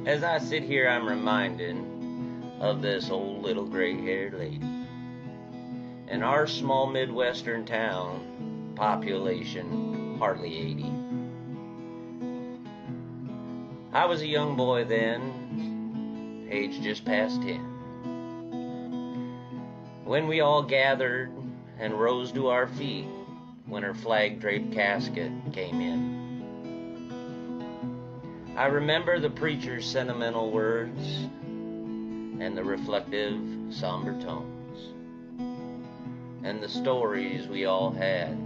As I sit here, I'm reminded of this old little gray-haired lady. In our small Midwestern town, population hardly 80. I was a young boy then, age just past 10, when we all gathered and rose to our feet when her flag-draped casket came in. I remember the preacher's sentimental words and the reflective, somber tones, and the stories we all had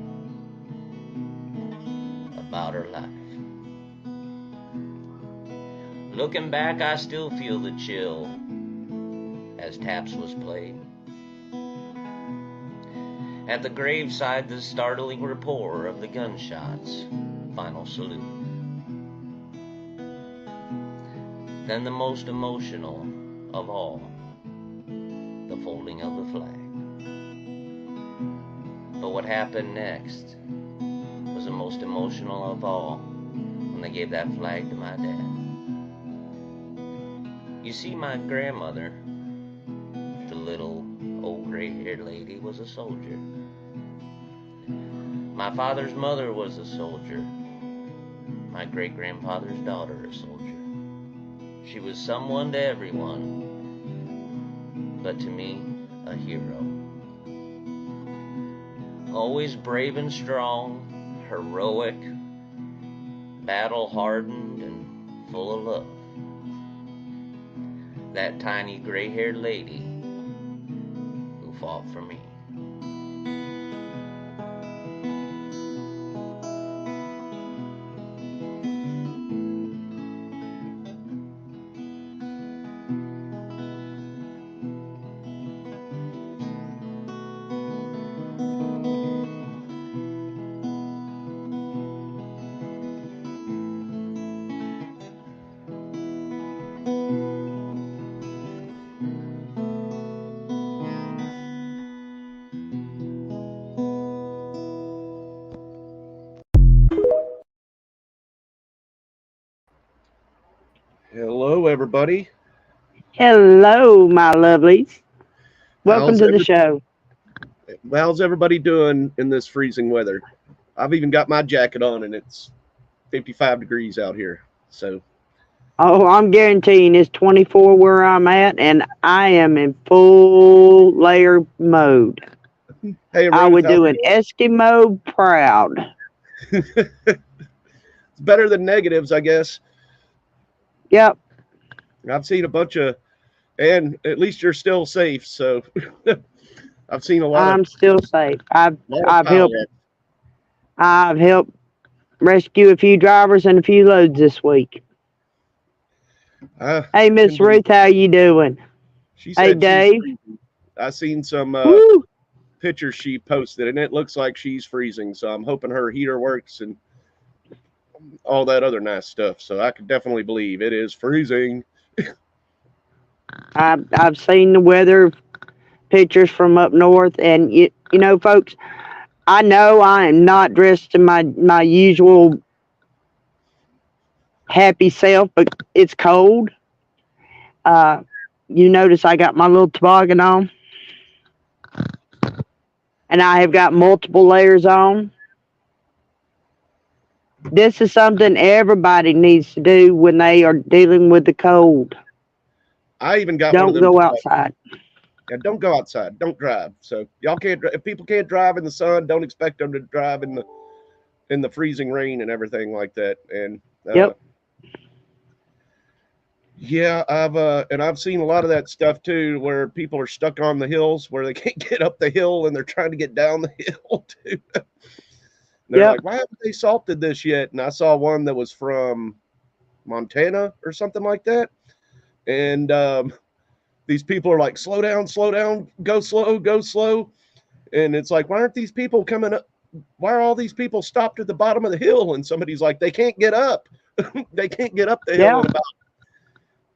about her life. Looking back, I still feel the chill as taps was played. At the graveside, the startling rapport of the gunshots, final salute. Then the most emotional of all, the folding of the flag. But what happened next was the most emotional of all when they gave that flag to my dad. You see, my grandmother, the little old gray-haired lady, was a soldier. My father's mother was a soldier. My great-grandfather's daughter a soldier. She was someone to everyone, but to me, a hero. Always brave and strong, heroic, battle-hardened, and full of love. That tiny gray-haired lady who fought for me. Hello, everybody. Hello, my lovelies. Welcome How's to the every show. How's everybody doing in this freezing weather? I've even got my jacket on, and it's 55 degrees out here. So, Oh, I'm guaranteeing it's 24 where I'm at, and I am in full layer mode. hey, I Ruth, would do an Eskimo proud. it's better than negatives, I guess. Yep, I've seen a bunch of, and at least you're still safe. So, I've seen a lot of I'm still safe. lot of I've pile helped I've helped rescue a few drivers and a few loads this week. Hey, I can Miss believe. Ruth, how you doing? She Hey, said she's Dave. freezing. I seen some Woo! pictures she posted, and it looks like she's freezing. So I'm hoping her heater works and all that other nice stuff. So I can definitely believe it is freezing. I've seen the weather pictures from up north, and you know, folks, I know I am not dressed in my usual happy self, but it's cold. Uh, you notice I got my little toboggan on, and I have got multiple layers on. This is something everybody needs to do when they are dealing with the cold. I even got one of Don't them. go outside. Yeah, don't go outside. Don't drive. So y'all can't. If people can't drive in the sun, don't expect them to drive in the freezing rain and everything like that. And uh, Yep. yeah, I've seen a lot of that stuff too, where people are stuck on the hills where they can't get up the hill and they're trying to get down the hill too. They're Yep. like, why haven't they salted this yet? And I saw one that was from Montana or something like that, and these people are like, slow down, go slow, go slow. And it's like, why aren't these people coming up? Why are all these people stopped at the bottom of the hill? And somebody's like, they can't get up. They can't get up the hill. Yeah. And about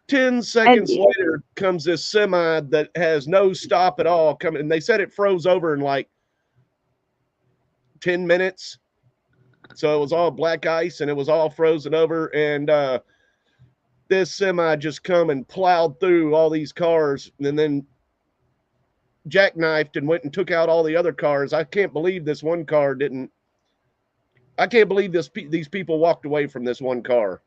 10 And seconds later comes this semi that has no stop at all coming. And they said it froze over in like 10 minutes. So it was all black ice and it was all frozen over. And this semi just come and plowed through all these cars and then jackknifed and went and took out all the other cars. I can't believe this one car didn't. I can't believe these people walked away from this one car.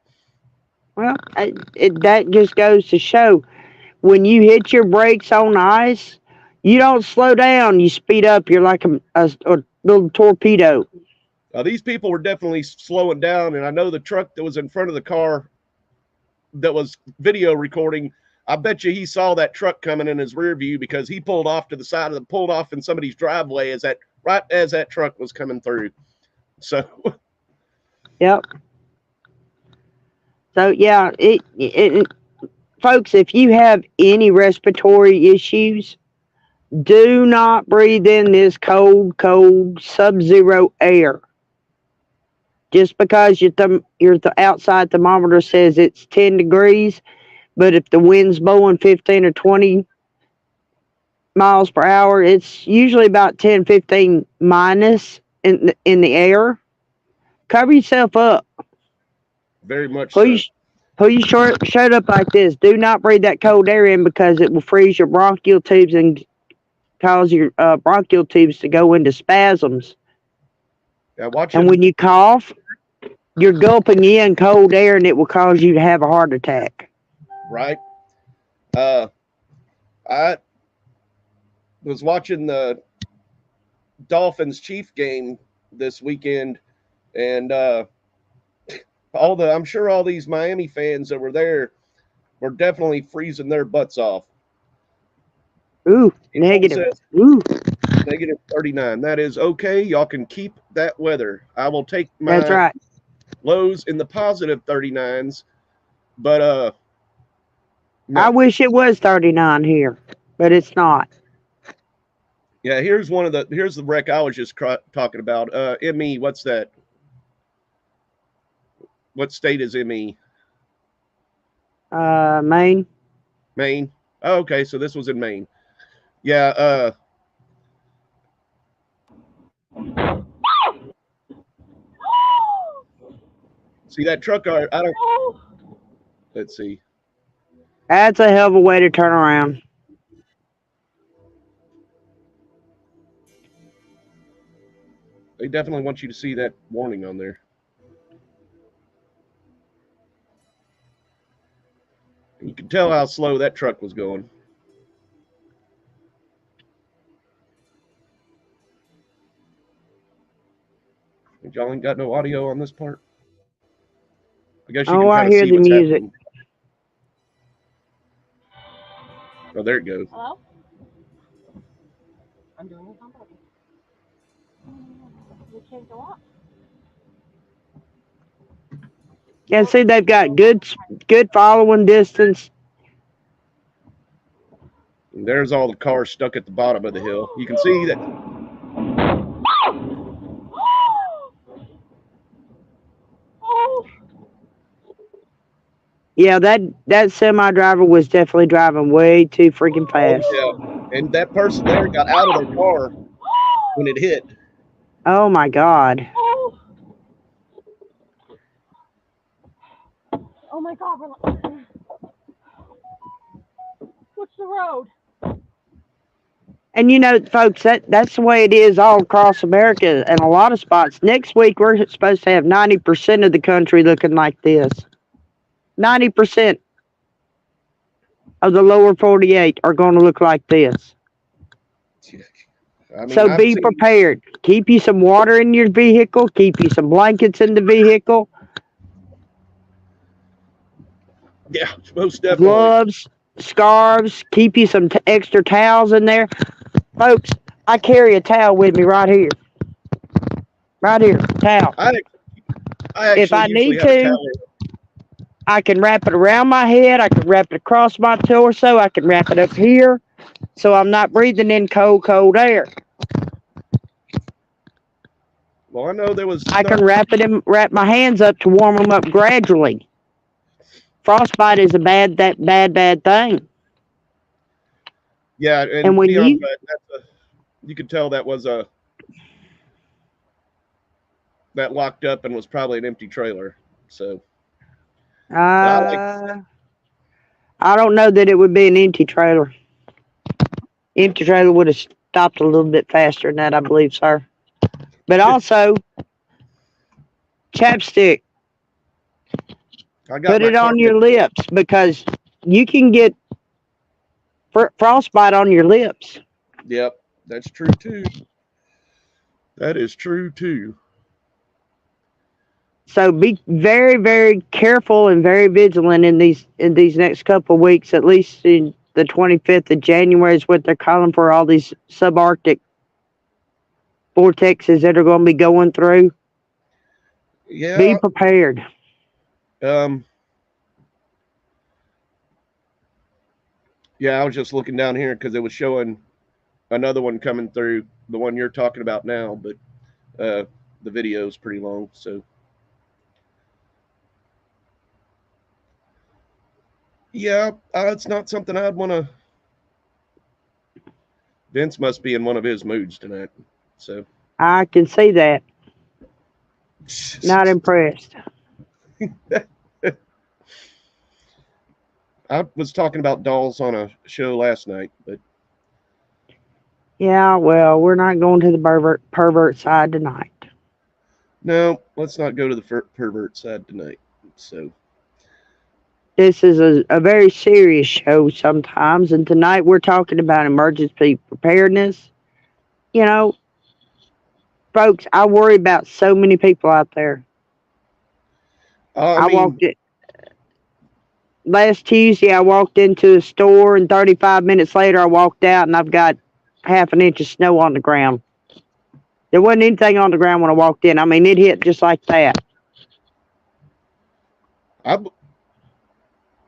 Well, that just goes to show when you hit your brakes on ice, you don't slow down. You speed up. You're like a little torpedo. These people were definitely slowing down, and I know the truck that was in front of the car that was video recording, I bet you he saw that truck coming in his rear view because he pulled off to the side of pulled off in somebody's driveway right as that truck was coming through. So, yep. So yeah, folks, if you have any respiratory issues, do not breathe in this cold sub-zero air. Just because your outside thermometer says it's 10 degrees, but if the wind's blowing 15 or 20 miles per hour, it's usually about 10, 15 minus in the air. Cover yourself up. Very much so. Pull your shirt up like this. Do not breathe that cold air in because it will freeze your bronchial tubes and cause your bronchial tubes to go into spasms. Yeah, and when you cough, you're gulping in cold air and it will cause you to have a heart attack. Right. I was watching the Dolphins Chief game this weekend, and I'm sure all these Miami fans that were there were definitely freezing their butts off. Ooh, negative. Ooh. Negative 39. That is okay. Y'all can keep that weather. I will take my That's right. lows in the positive 39s, but no. I wish it was 39 here, but it's not. Yeah, here's the wreck I was just talking about. ME, what's that? What state is ME? Maine. Maine. Oh, okay, so this was in Maine. Yeah. See that truck? I don't. Let's see. That's a hell of a way to turn around. They definitely want you to see that warning on there. You can tell how slow that truck was going. Y'all ain't got no audio on this part? I guess you can kind of see what's happening. Oh, there it goes. Hello? I'm doing this on purpose. You can't go up. Yeah, see, they've got good following distance. And there's all the cars stuck at the bottom of the hill. You can see that. Yeah, that semi driver was definitely driving way too freaking fast. Oh, yeah. And that person there got out of their car when it hit. Oh my God. Oh my God. What's the road? And you know, folks, that's the way it is all across America and a lot of spots. Next week, we're supposed to have 90% of the country looking like this. 90% of the lower 48 are going to look like this. I mean, so be prepared. Keep you some water in your vehicle. Keep you some blankets in the vehicle. Yeah, most definitely. Gloves, scarves. Keep you some extra towels in there. Folks, I carry a towel with me right here. Right here, towel. I if I need to, I can wrap it around my head. I can wrap it across my torso. I can wrap it up here, so I'm not breathing in cold air. Well, I know there was. I can wrap my hands up to warm them up gradually. Frostbite is a bad thing. Yeah, and when you could tell that was that locked up and was probably an empty trailer. So. I don't know that it would be an empty trailer. Empty trailer would have stopped a little bit faster than that, I believe, sir. But also, chapstick, I got put my it on carbon. your lips because you can get frostbite on your lips. Yep, that's true too. That is true too. So be very, very careful and very vigilant in these next couple of weeks. At least in the 25th of January is what they're calling for all these subarctic vortexes that are going to be going through. Yeah. Be prepared. Yeah, I was just looking down here because it was showing another one coming through, the one you're talking about now, but the video is pretty long, so. Yeah, it's not something I'd want to. Vince must be in one of his moods tonight, so. I can see that. Not impressed. I was talking about dolls on a show last night, but. Yeah, well, we're not going to the pervert side tonight. No, let's not go to the pervert side tonight. So. This is a very serious show sometimes, and tonight we're talking about emergency preparedness. You know, folks, I worry about so many people out there. I walked it last Tuesday. I walked into a store, and 35 minutes later, I walked out, and I've got half an inch of snow on the ground. There wasn't anything on the ground when I walked in. I mean, it hit just like that.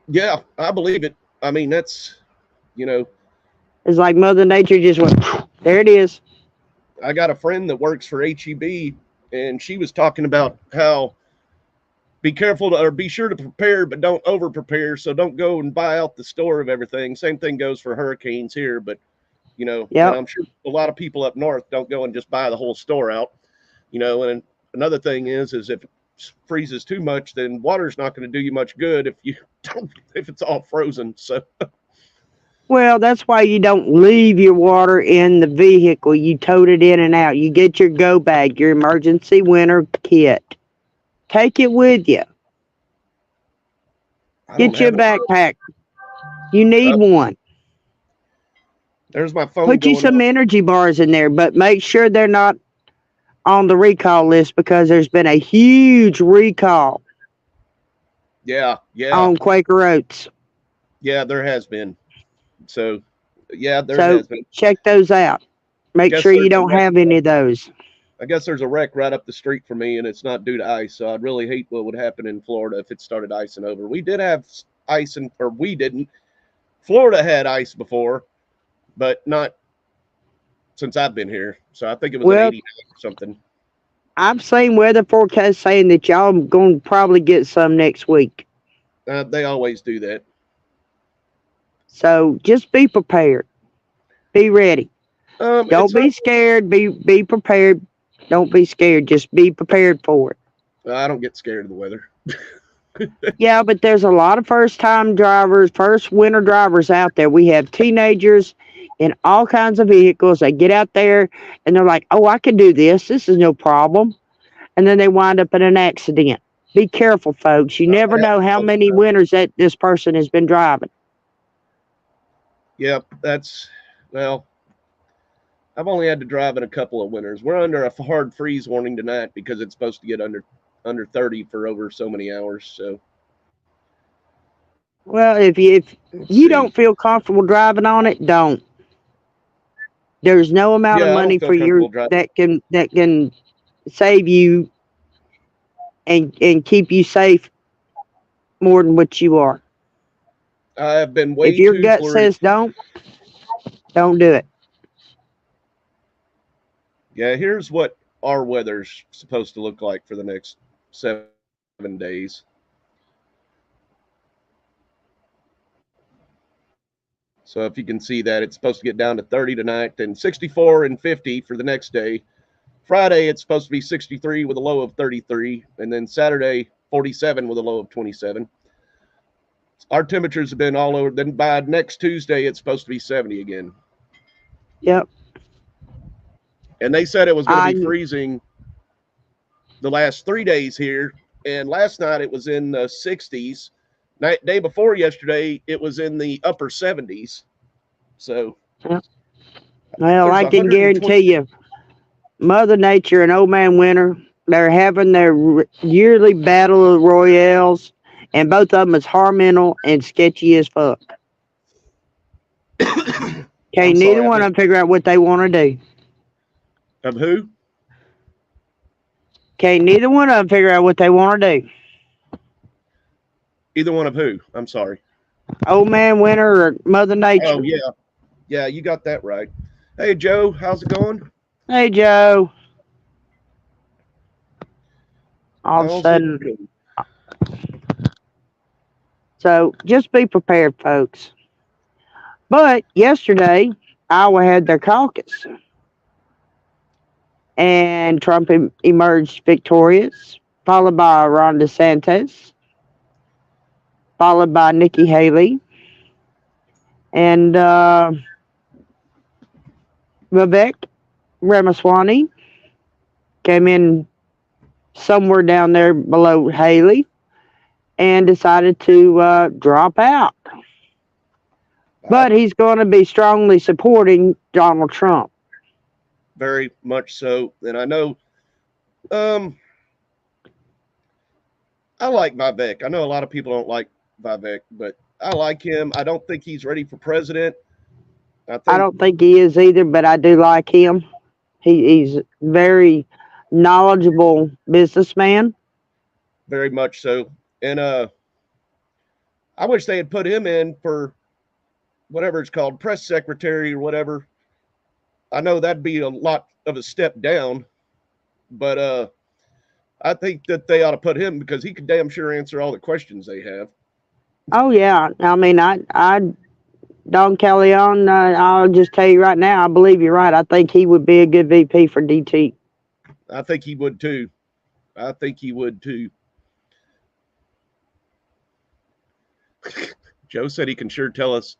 Yeah, I believe it. I mean, that's, It's like Mother Nature just went, there it is. I got a friend that works for HEB, and she was talking about how be careful or be sure to prepare, but don't over prepare. So don't go and buy out the store of everything. Same thing goes for hurricanes here, but and I'm sure a lot of people up north don't go and just buy the whole store out, and another thing is if it freezes too much, then water's not going to do you much good if it's all frozen. So. Well, that's why you don't leave your water in the vehicle. You tote it in and out. You get your go bag, your emergency winter kit. Take it with you. Get you a backpack. You need one. There's my phone. Put you some energy bars in there, but make sure they're not on the recall list because there's been a huge recall. Yeah. On Quaker Oats. Yeah, there has been. So, yeah, has been. Check those out. Make sure you don't have any of those. I guess there's a wreck right up the street from me, and it's not due to ice. So I'd really hate what would happen in Florida if it started icing over. We did have ice, or we didn't. Florida had ice before, but not since I've been here. So I think it was an 89 or something. I've seen weather forecasts saying that y'all are going to probably get some next week. They always do that. So just be prepared. Be ready. Don't be scared. Be prepared. Don't be scared. Just be prepared for it. I don't get scared of the weather. Yeah, but there's a lot of first-time drivers, first winter drivers out there. We have teenagers in all kinds of vehicles. They get out there and they're like, oh, I can do this. This is no problem. And then they wind up in an accident. Be careful, folks. You never know how many winters that this person has been driving. Yep, I've only had to drive in a couple of winters. We're under a hard freeze warning tonight because it's supposed to get under 30 for over so many hours. So, well, if you don't feel comfortable driving on it, don't. There's no amount of money for you that can save you and keep you safe more than what you are. I have been way if your gut says don't do it. Yeah, here's what our weather's supposed to look like for the next 7 days. So if you can see that, it's supposed to get down to 30 tonight, then 64 and 50 for the next day. Friday, it's supposed to be 63 with a low of 33, and then Saturday, 47 with a low of 27. Our temperatures have been all over. Then by next Tuesday, it's supposed to be 70 again. Yep. And they said it was going to be I freezing the last 3 days here. And last night it was in the 60s. Day before yesterday, it was in the upper 70s. So, well, there's I can 120 guarantee you, Mother Nature and Old Man Winter, they're having their yearly battle of royales, and both of them is hormonal and sketchy as fuck. I'm Okay, neither sorry, one of them figure out what they want to do. Of who? Okay, neither one of them figure out what they want to do. Either one of who? I'm sorry. Old Man Winter or Mother Nature. Oh, yeah. Yeah, you got that right. Hey, Joe, how's it going? Hey, Joe. All of a How's it sudden, going? so just be prepared, folks. But yesterday, Iowa had their caucus, and Trump emerged victorious, followed by Ron DeSantis, followed by Nikki Haley, and Vivek Ramaswamy came in somewhere down there below Haley and decided to drop out. But he's going to be strongly supporting Donald Trump. Very much so. And I know I like Vivek. I know a lot of people don't like Vivek, but I like him. I don't think he's ready for president. I don't think he is either, but I do like him. He's very knowledgeable businessman. Very much so. And I wish they had put him in for whatever it's called, press secretary or whatever. I know that'd be a lot of a step down, but I think that they ought to put him because he could damn sure answer all the questions they have. Oh yeah, I mean, I Don Callejon, I'll just tell you right now, I believe you're right. I think he would be a good VP for DT. I think he would too. I think he would too. Joe said he can sure tell us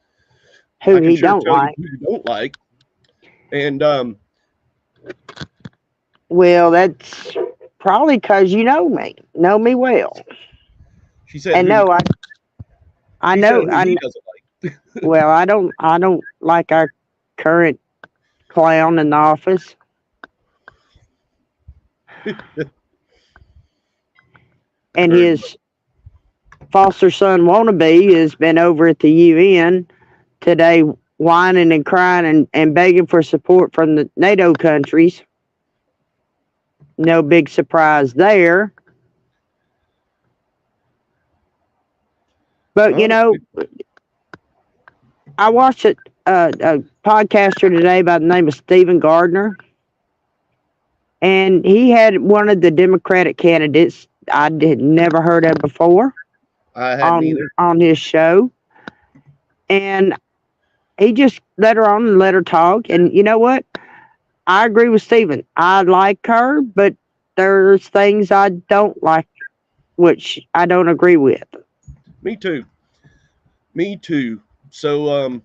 Who he don't like. who you don't like. And well, that's probably because you know me well. she said, and no, I know, he doesn't like. well, I don't like our current clown in the office. And his foster son wannabe has been over at the UN today whining and crying and begging for support from the NATO countries. No big surprise there. But, you know, I watched a podcaster today by the name of Stephen Gardner, and he had one of the Democratic candidates I had never heard of before on his show. And he just let her on and let her talk. And you know what? I agree with Stephen. I like her, but there's things I don't like, which I don't agree with. Me too. So I'm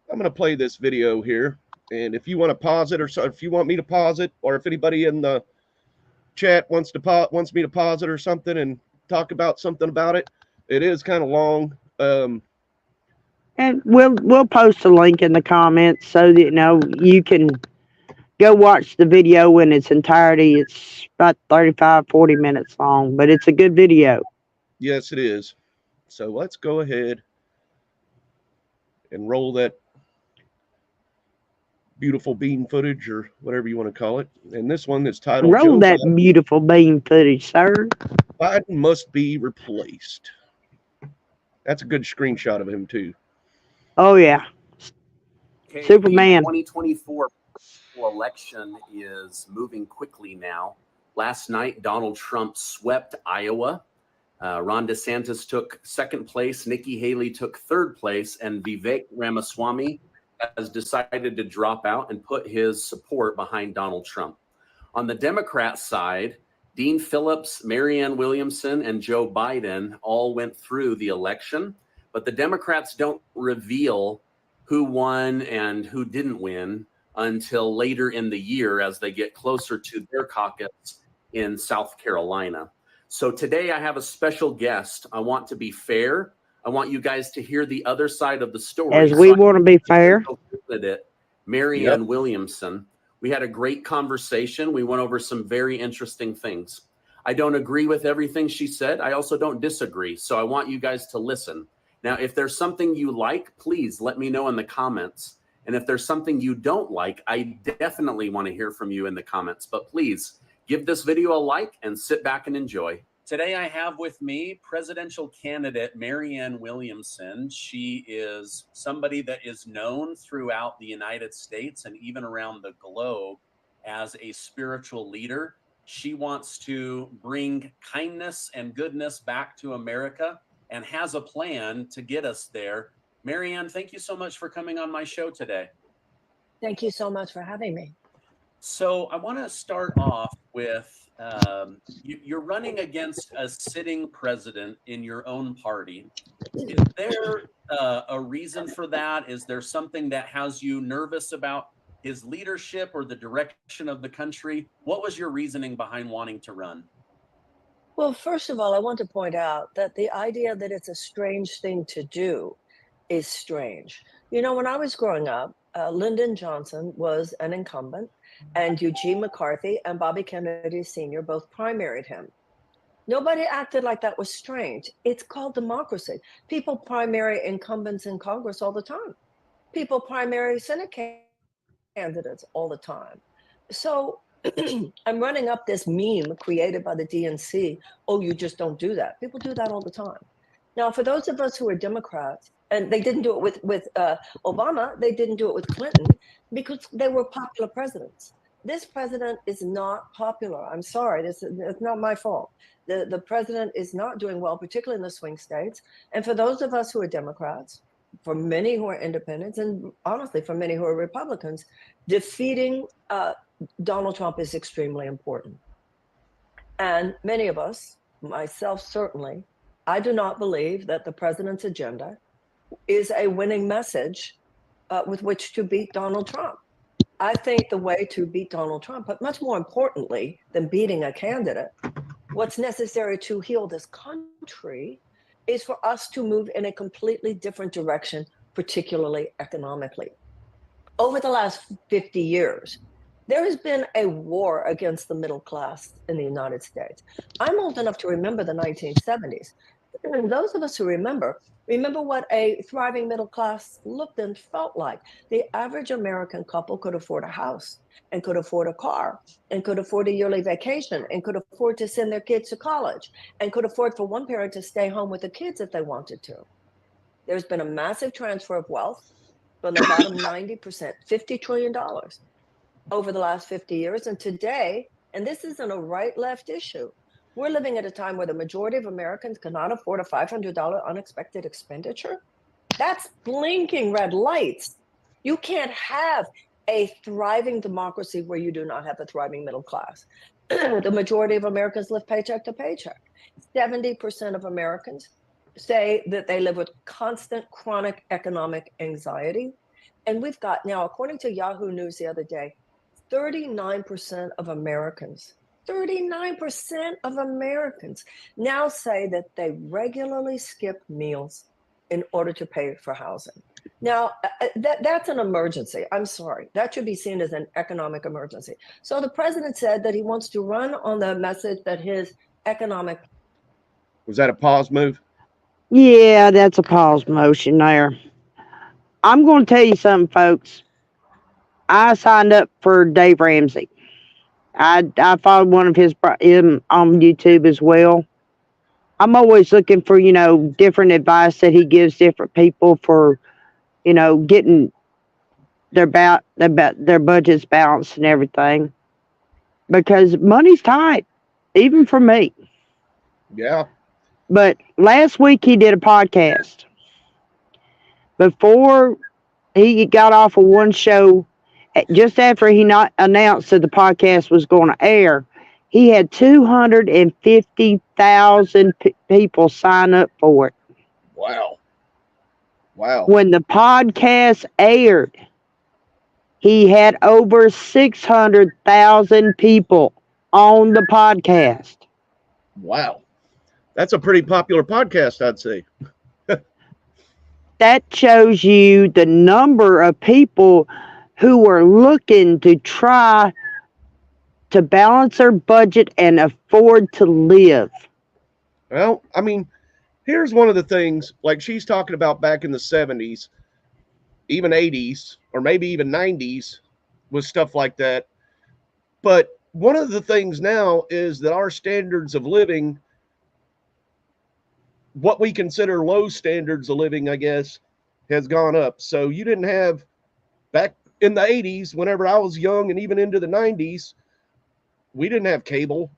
going to play this video here. And if you want to pause it, or so, if you want me to pause it, or if anybody in the chat wants me to pause it or something and talk about something about it, it is kind of long. And we'll post a link in the comments so that you can go watch the video in its entirety. It's about 35-40 minutes long, but it's a good video. Yes, it is. So let's go ahead and roll that beautiful bean footage, or whatever you want to call it. And this one is titled Roll Joe that Biden, beautiful bean footage, sir. Biden must be replaced. That's a good screenshot of him too. Oh yeah. Okay, Superman. The 2024 election is moving quickly now. Last night, Donald Trump swept Iowa. Ron DeSantis took second place. Nikki Haley took third place. And Vivek Ramaswamy has decided to drop out and put his support behind Donald Trump. On the Democrat side, Dean Phillips, Marianne Williamson, and Joe Biden all went through the election, but the Democrats don't reveal who won and who didn't win until later in the year as they get closer to their caucus in South Carolina. So today I have a special guest. I want to be fair. I want you guys to hear the other side of the story. As we want to be fair. Marianne Williamson. We had a great conversation. We went over some very interesting things. I don't agree with everything she said. I also don't disagree. So I want you guys to listen. Now, if there's something you like, please let me know in the comments. And if there's something you don't like, I definitely want to hear from you in the comments. But please give this video a like and sit back and enjoy. Today I have with me presidential candidate Marianne Williamson. She is somebody that is known throughout the United States and even around the globe as a spiritual leader. She wants to bring kindness and goodness back to America and has a plan to get us there. Marianne, thank you so much for coming on my show today. Thank you so much for having me. So I want to start off with you're running against a sitting president in your own party. Is there a reason for that? Is there something that has you nervous about his leadership or the direction of the country? What was your reasoning behind wanting to run? Well, first of all, I want to point out that the idea that it's a strange thing to do is strange. You know, when I was growing up, Lyndon Johnson was an incumbent, and Eugene McCarthy and Bobby Kennedy Sr. both primaried him. Nobody acted like that was strange. It's called democracy. People primary incumbents in Congress all the time. People primary Senate candidates all the time. So I'm running up this meme created by the DNC. Oh, you just don't do that. People do that all the time. Now, for those of us who are Democrats, and they didn't do it with Obama, they didn't do it with Clinton, because they were popular presidents. This president is not popular. I'm sorry, it's not my fault. The president is not doing well, particularly in the swing states. And for those of us who are Democrats, for many who are independents, and honestly, for many who are Republicans, defeating Donald Trump is extremely important. And many of us, myself certainly, I do not believe that the president's agenda is a winning message with which to beat Donald Trump. I think the way to beat Donald Trump, but much more importantly than beating a candidate, what's necessary to heal this country is for us to move in a completely different direction, particularly economically. Over the last 50 years, there has been a war against the middle class in the United States. I'm old enough to remember the 1970s. And those of us who remember what a thriving middle class looked and felt like. The average American couple could afford a house and could afford a car and could afford a yearly vacation and could afford to send their kids to college and could afford for one parent to stay home with the kids if they wanted to. There's been a massive transfer of wealth from the bottom 90%, $50 trillion over the last 50 years. And today, and this isn't a right-left issue, we're living at a time where the majority of Americans cannot afford a $500 unexpected expenditure. That's blinking red lights. You can't have a thriving democracy where you do not have a thriving middle class. The majority of Americans live paycheck to paycheck. 70% of Americans say that they live with constant chronic economic anxiety. And we've got now, according to Yahoo News the other day, 39% of Americans now say that they regularly skip meals in order to pay for housing. Now, that's an emergency. I'm sorry. That should be seen as an economic emergency. So the president said that he wants to run on the message that his economic... Was that a pause move? Yeah, that's a pause motion there. I'm going to tell you something, folks. I signed up for Dave Ramsey. I followed one of his on YouTube as well. I'm always looking for, different advice that he gives different people for, getting their budgets balanced and everything. Because money's tight, even for me. Yeah. But last week he did a podcast. Before he got off of one show, just after he not announced that the podcast was going to air, He had 250,000 people sign up for it. Wow. Wow. When the podcast aired, he had over 600,000 people on the podcast. Wow. That's a pretty popular podcast, I'd say. That shows you the number of people who are looking to try to balance their budget and afford to live. Well, I mean, here's one of the things, like she's talking about back in the 70s, even 80s, or maybe even 90s, with stuff like that. But one of the things now is that our standards of living, what we consider low standards of living, I guess, has gone up. So you didn't have, back in the 80s, whenever I was young, and even into the 90s, we didn't have cable.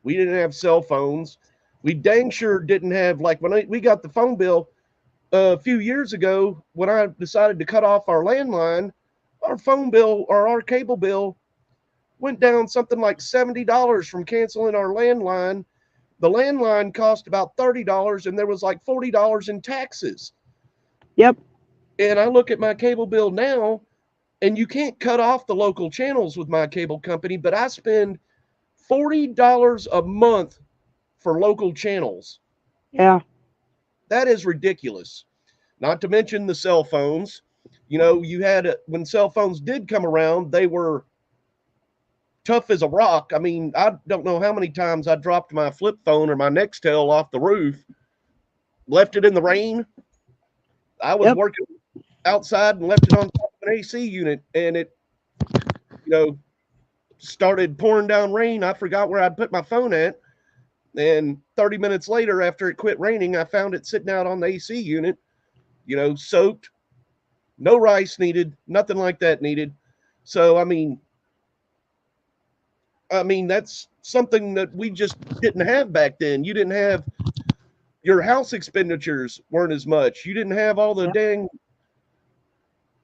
We didn't have cell phones. We dang sure didn't have, like when we got the phone bill a few years ago, when I decided to cut off our landline, our phone bill or our cable bill went down something like $70 from canceling our landline. The landline cost about $30, and there was like $40 in taxes. Yep. And I look at my cable bill now, and you can't cut off the local channels with my cable company, but I spend $40 a month for local channels. Yeah. That is ridiculous. Not to mention the cell phones. You know, you had, when cell phones did come around, they were tough as a rock. I mean, I don't know how many times I dropped my flip phone or my Nextel off the roof, left it in the rain. I was working outside and left it on top of an AC unit, and it, you know, started pouring down rain. I forgot where I'd put my phone at. And 30 minutes later, after it quit raining, I found it sitting out on the AC unit, you know, soaked, no rice needed, nothing like that needed. So, I mean, that's something that we just didn't have back then. You didn't have, your house expenditures weren't as much. You didn't have all the dang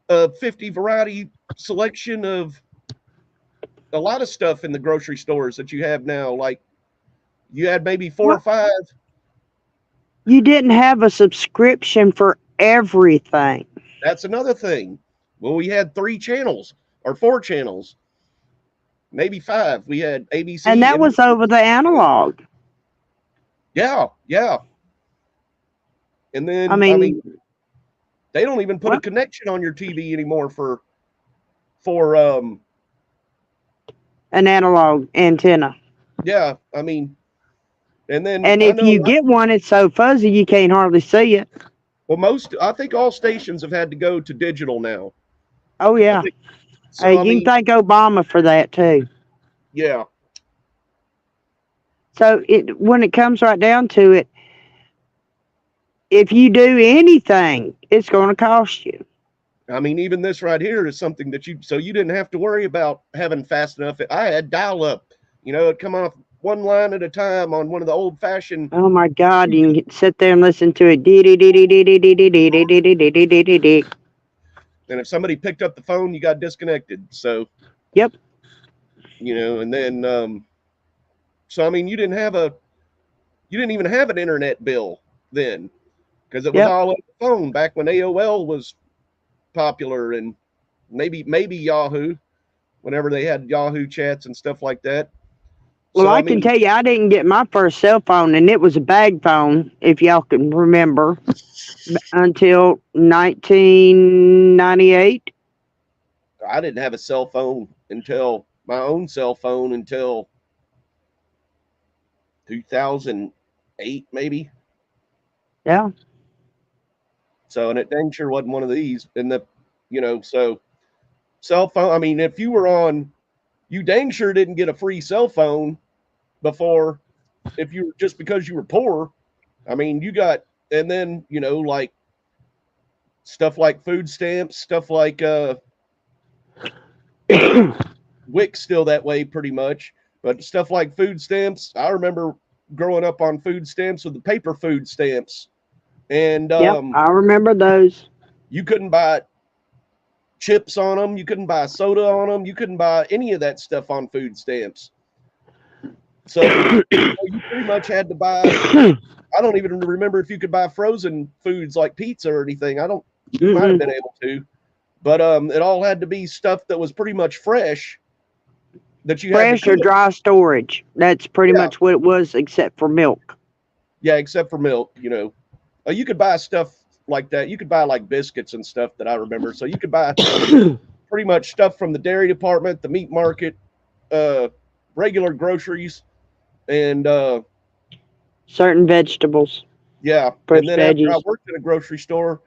50 variety selection of a lot of stuff in the grocery stores that you have now. Like, you had maybe 4 or 5. You didn't have a subscription for everything. That's another thing. Well, we had 3 channels or 4 channels, maybe 5. We had ABC. And that was over the analog. Yeah, yeah. And then, I mean they don't even put a connection on your TV anymore for an analog antenna. Yeah, I mean, and then, and if you get one, it's so fuzzy you can't hardly see it. Well, I think all stations have had to go to digital now. Oh yeah. So, you can thank Obama for that too. Yeah. So when it comes right down to it, if you do anything, it's going to cost you. I mean, even this right here is something that you didn't have to worry about having fast enough. I had dial up, you know, it'd come off one line at a time on one of the old fashioned. Oh my God. You can sit there and listen to it. And if somebody picked up the phone, you got disconnected. So, yep. You know, and then, so, I mean, you didn't even have an internet bill then, because it was all on the phone back when AOL was popular, and maybe Yahoo, whenever they had Yahoo chats and stuff like that. Well, so, I can tell you, I didn't get my first cell phone, and it was a bag phone, if y'all can remember, until 1998. I didn't have a cell phone my own cell phone until 2008, maybe. Yeah. So, and it dang sure wasn't one of these. And so cell phone, I mean, if you were on, you dang sure didn't get a free cell phone before, if you were, just because you were poor. I mean, you got, and then, you know, like stuff like food stamps, stuff like, WIC's still that way pretty much, but stuff like food stamps, I remember growing up on food stamps with the paper food stamps. And I remember those. You couldn't buy chips on them. You couldn't buy soda on them. You couldn't buy any of that stuff on food stamps. So you pretty much had to buy. I don't even remember if you could buy frozen foods like pizza or anything. You might have been able to, but it all had to be stuff that was pretty much fresh. That you Fresh had or dry storage. That's pretty Yeah. much what it was, except for milk. Yeah, except for milk. You could buy stuff like that. You could buy like biscuits and stuff that I remember. So you could buy pretty much stuff from the dairy department, the meat market, regular groceries, and Certain vegetables. yeah. Fresh And then after I veggies. worked in a grocery store,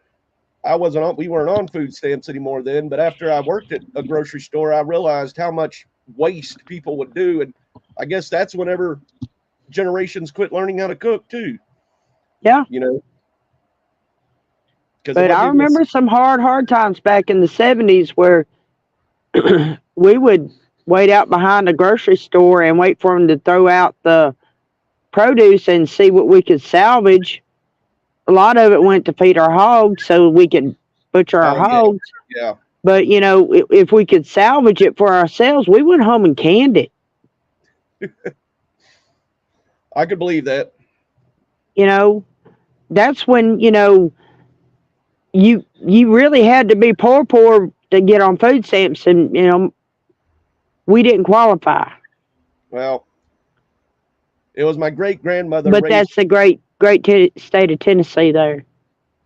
we weren't on food stamps anymore then, but after I worked at a grocery store, I realized how much waste people would do. And I guess that's whenever generations quit learning how to cook too. Yeah. But I remember some hard times back in the 70s where we would wait out behind a grocery store and wait for them to throw out the produce and see what we could salvage. A lot of it went to feed our hogs so we could butcher our hogs. Yeah. But, if we could salvage it for ourselves, we went home and canned it. I could believe that. That's when, you really had to be poor to get on food stamps, and, we didn't qualify. Well, it was my great grandmother. But that's the great state of Tennessee there.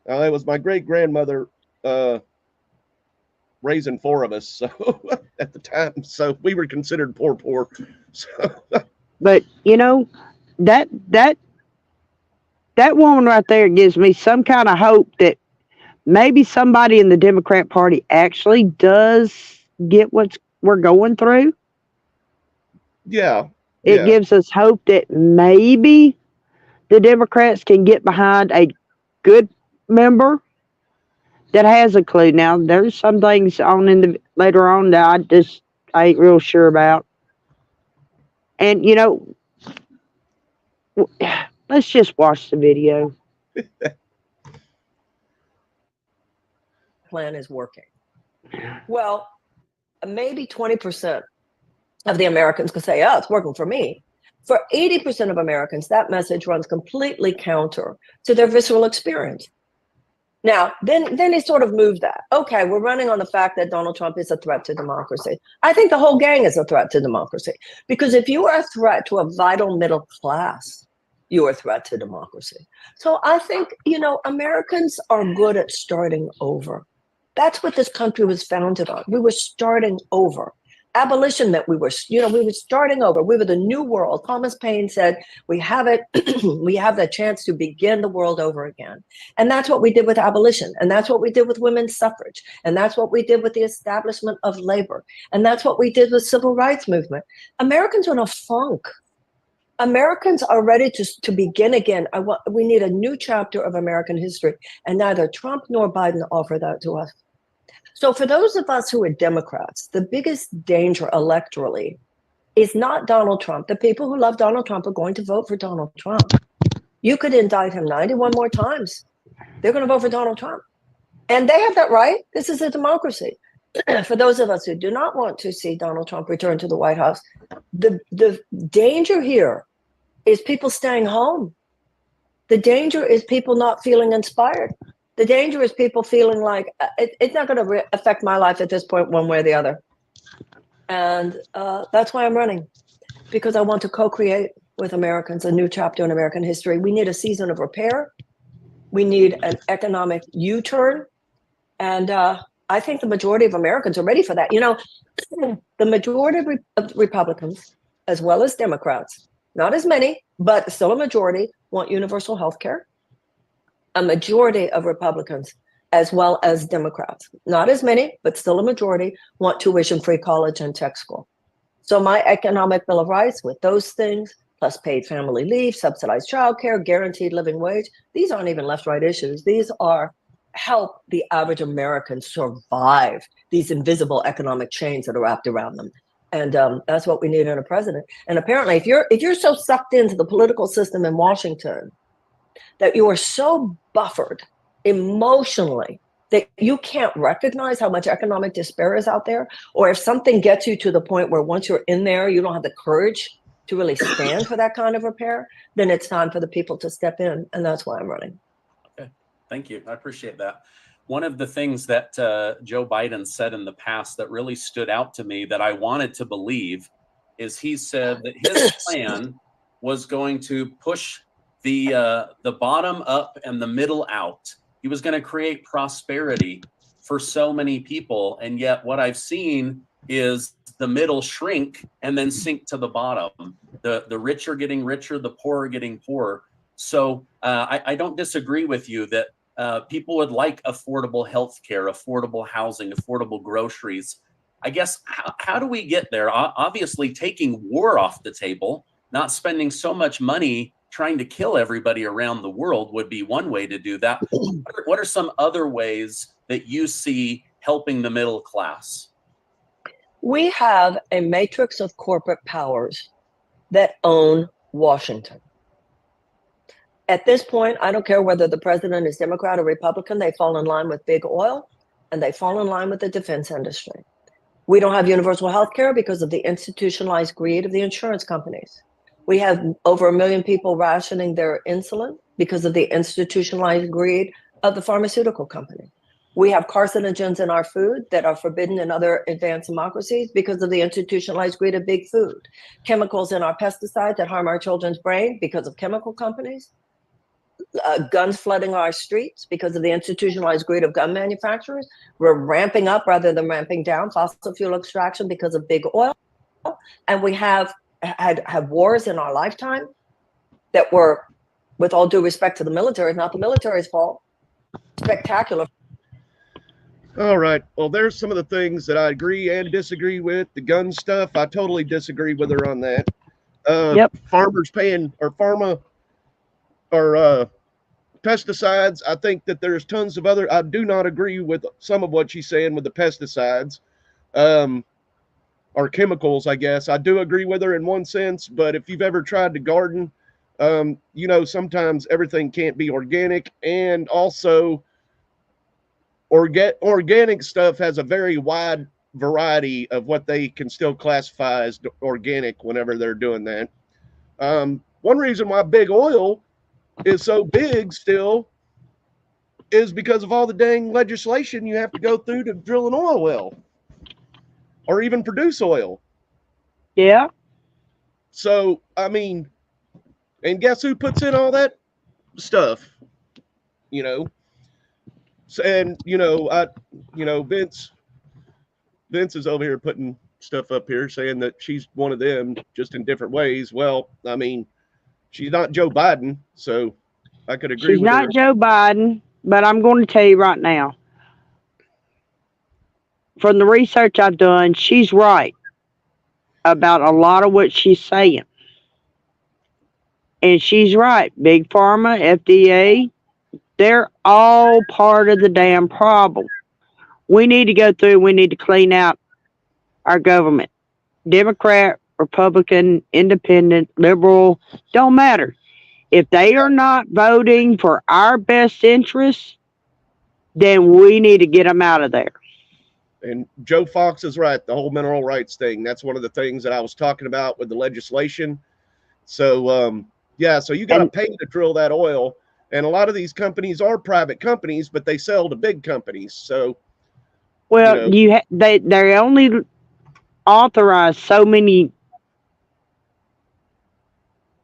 It was my great grandmother raising 4 of us, so at the time, so we were considered poor. So. But that woman right there gives me some kind of hope that maybe somebody in the Democrat Party actually does get what we're going through. Yeah. It gives us hope that maybe the Democrats can get behind a good member that has a clue. Now, there's some things later on that I ain't real sure about. And, let's just watch the video. Plan is working. Well, maybe 20% of the Americans could say, oh, it's working for me. For 80% of Americans, that message runs completely counter to their visceral experience. Now, then they sort of move that. Okay, we're running on the fact that Donald Trump is a threat to democracy. I think the whole gang is a threat to democracy. Because if you are a threat to a vital middle class, you are a threat to democracy. So I think, Americans are good at starting over. That's what this country was founded on. We were starting over. Abolition meant we were starting over. We were the new world. Thomas Paine said, we have it, we have the chance to begin the world over again. And that's what we did with abolition. And that's what we did with women's suffrage. And that's what we did with the establishment of labor. And that's what we did with civil rights movement. Americans are in a funk. Americans are ready to begin again. We need a new chapter of American history. And neither Trump nor Biden offer that to us. So for those of us who are Democrats, the biggest danger electorally is not Donald Trump. The people who love Donald Trump are going to vote for Donald Trump. You could indict him 91 more times. They're going to vote for Donald Trump. And they have that right. This is a democracy. For those of us who do not want to see Donald Trump return to the White House, the danger here is people staying home. The danger is people not feeling inspired. The danger is people feeling like it's not going to affect my life at this point one way or the other. And that's why I'm running, because I want to co-create with Americans a new chapter in American history. We need a season of repair. We need an economic U-turn. And I think the majority of Americans are ready for that. The majority of Republicans, as well as Democrats, not as many, but still a majority, want universal health care. A majority of Republicans, as well as Democrats, not as many, but still a majority, want tuition-free college and tech school. So my economic bill of rights with those things, plus paid family leave, subsidized childcare, guaranteed living wage, these aren't even left-right issues. These are help the average American survive these invisible economic chains that are wrapped around them. And that's what we need in a president. And apparently, if you're so sucked into the political system in Washington that you are so buffered emotionally that you can't recognize how much economic despair is out there, or if something gets you to the point where once you're in there, you don't have the courage to really stand for that kind of repair, then it's time for the people to step in. And that's why I'm running. Okay, thank you. I appreciate that. One of the things that Joe Biden said in the past that really stood out to me that I wanted to believe is he said that his plan was going to push the bottom up and the middle out. He was going to create prosperity for so many people. And yet what I've seen is the middle shrink and then sink to the bottom. The rich are getting richer, the poor are getting poorer. So I don't disagree with you that people would like affordable health care, affordable housing, affordable groceries. I guess, how do we get there? Obviously, taking war off the table, not spending so much money trying to kill everybody around the world would be one way to do that. What are some other ways that you see helping the middle class? We have a matrix of corporate powers that own Washington. At this point, I don't care whether the president is Democrat or Republican, they fall in line with big oil and they fall in line with the defense industry. We don't have universal health care because of the institutionalized greed of the insurance companies. We have over 1 million people rationing their insulin because of the institutionalized greed of the pharmaceutical company. We have carcinogens in our food that are forbidden in other advanced democracies because of the institutionalized greed of big food. Chemicals in our pesticides that harm our children's brain because of chemical companies. Guns flooding our streets because of the institutionalized greed of gun manufacturers. We're ramping up rather than ramping down fossil fuel extraction because of big oil. And we have had wars in our lifetime that were, with all due respect to the military, not the military's fault, spectacular. All right. Well, there's some of the things that I agree and disagree with. The gun stuff, I totally disagree with her on that. Farmers paying or pharma or pesticides. I think that there's tons of other. I do not agree with some of what she's saying with the pesticides, or chemicals. I guess I do agree with her in one sense. But if you've ever tried to garden, you know sometimes everything can't be organic, and also organic stuff has a very wide variety of what they can still classify as organic whenever they're doing that. One reason why big oil is so big still is because of all the dang legislation you have to go through to drill an oil well or even produce oil. Yeah. So, I mean, and guess who puts in all that stuff? You know, and Vince is over here putting stuff up here saying that she's one of them just in different ways. Well, I mean, she's not Joe Biden, so I could agree She's with her. not Joe Biden, but I'm going to tell you right now, from the research I've done, she's right about a lot of what she's saying. And she's right. Big Pharma, FDA, they're all part of the damn problem. We need to go through, we need to clean out our government. Democrat, Republican, Independent, Liberal, don't matter. If they are not voting for our best interests, then we need to get them out of there. And Joe Fox is right. The whole mineral rights thing. That's one of the things that I was talking about with the legislation. So, yeah, so you got to pay to drill that oil. And a lot of these companies are private companies, but they sell to big companies. So, well, they only authorize so many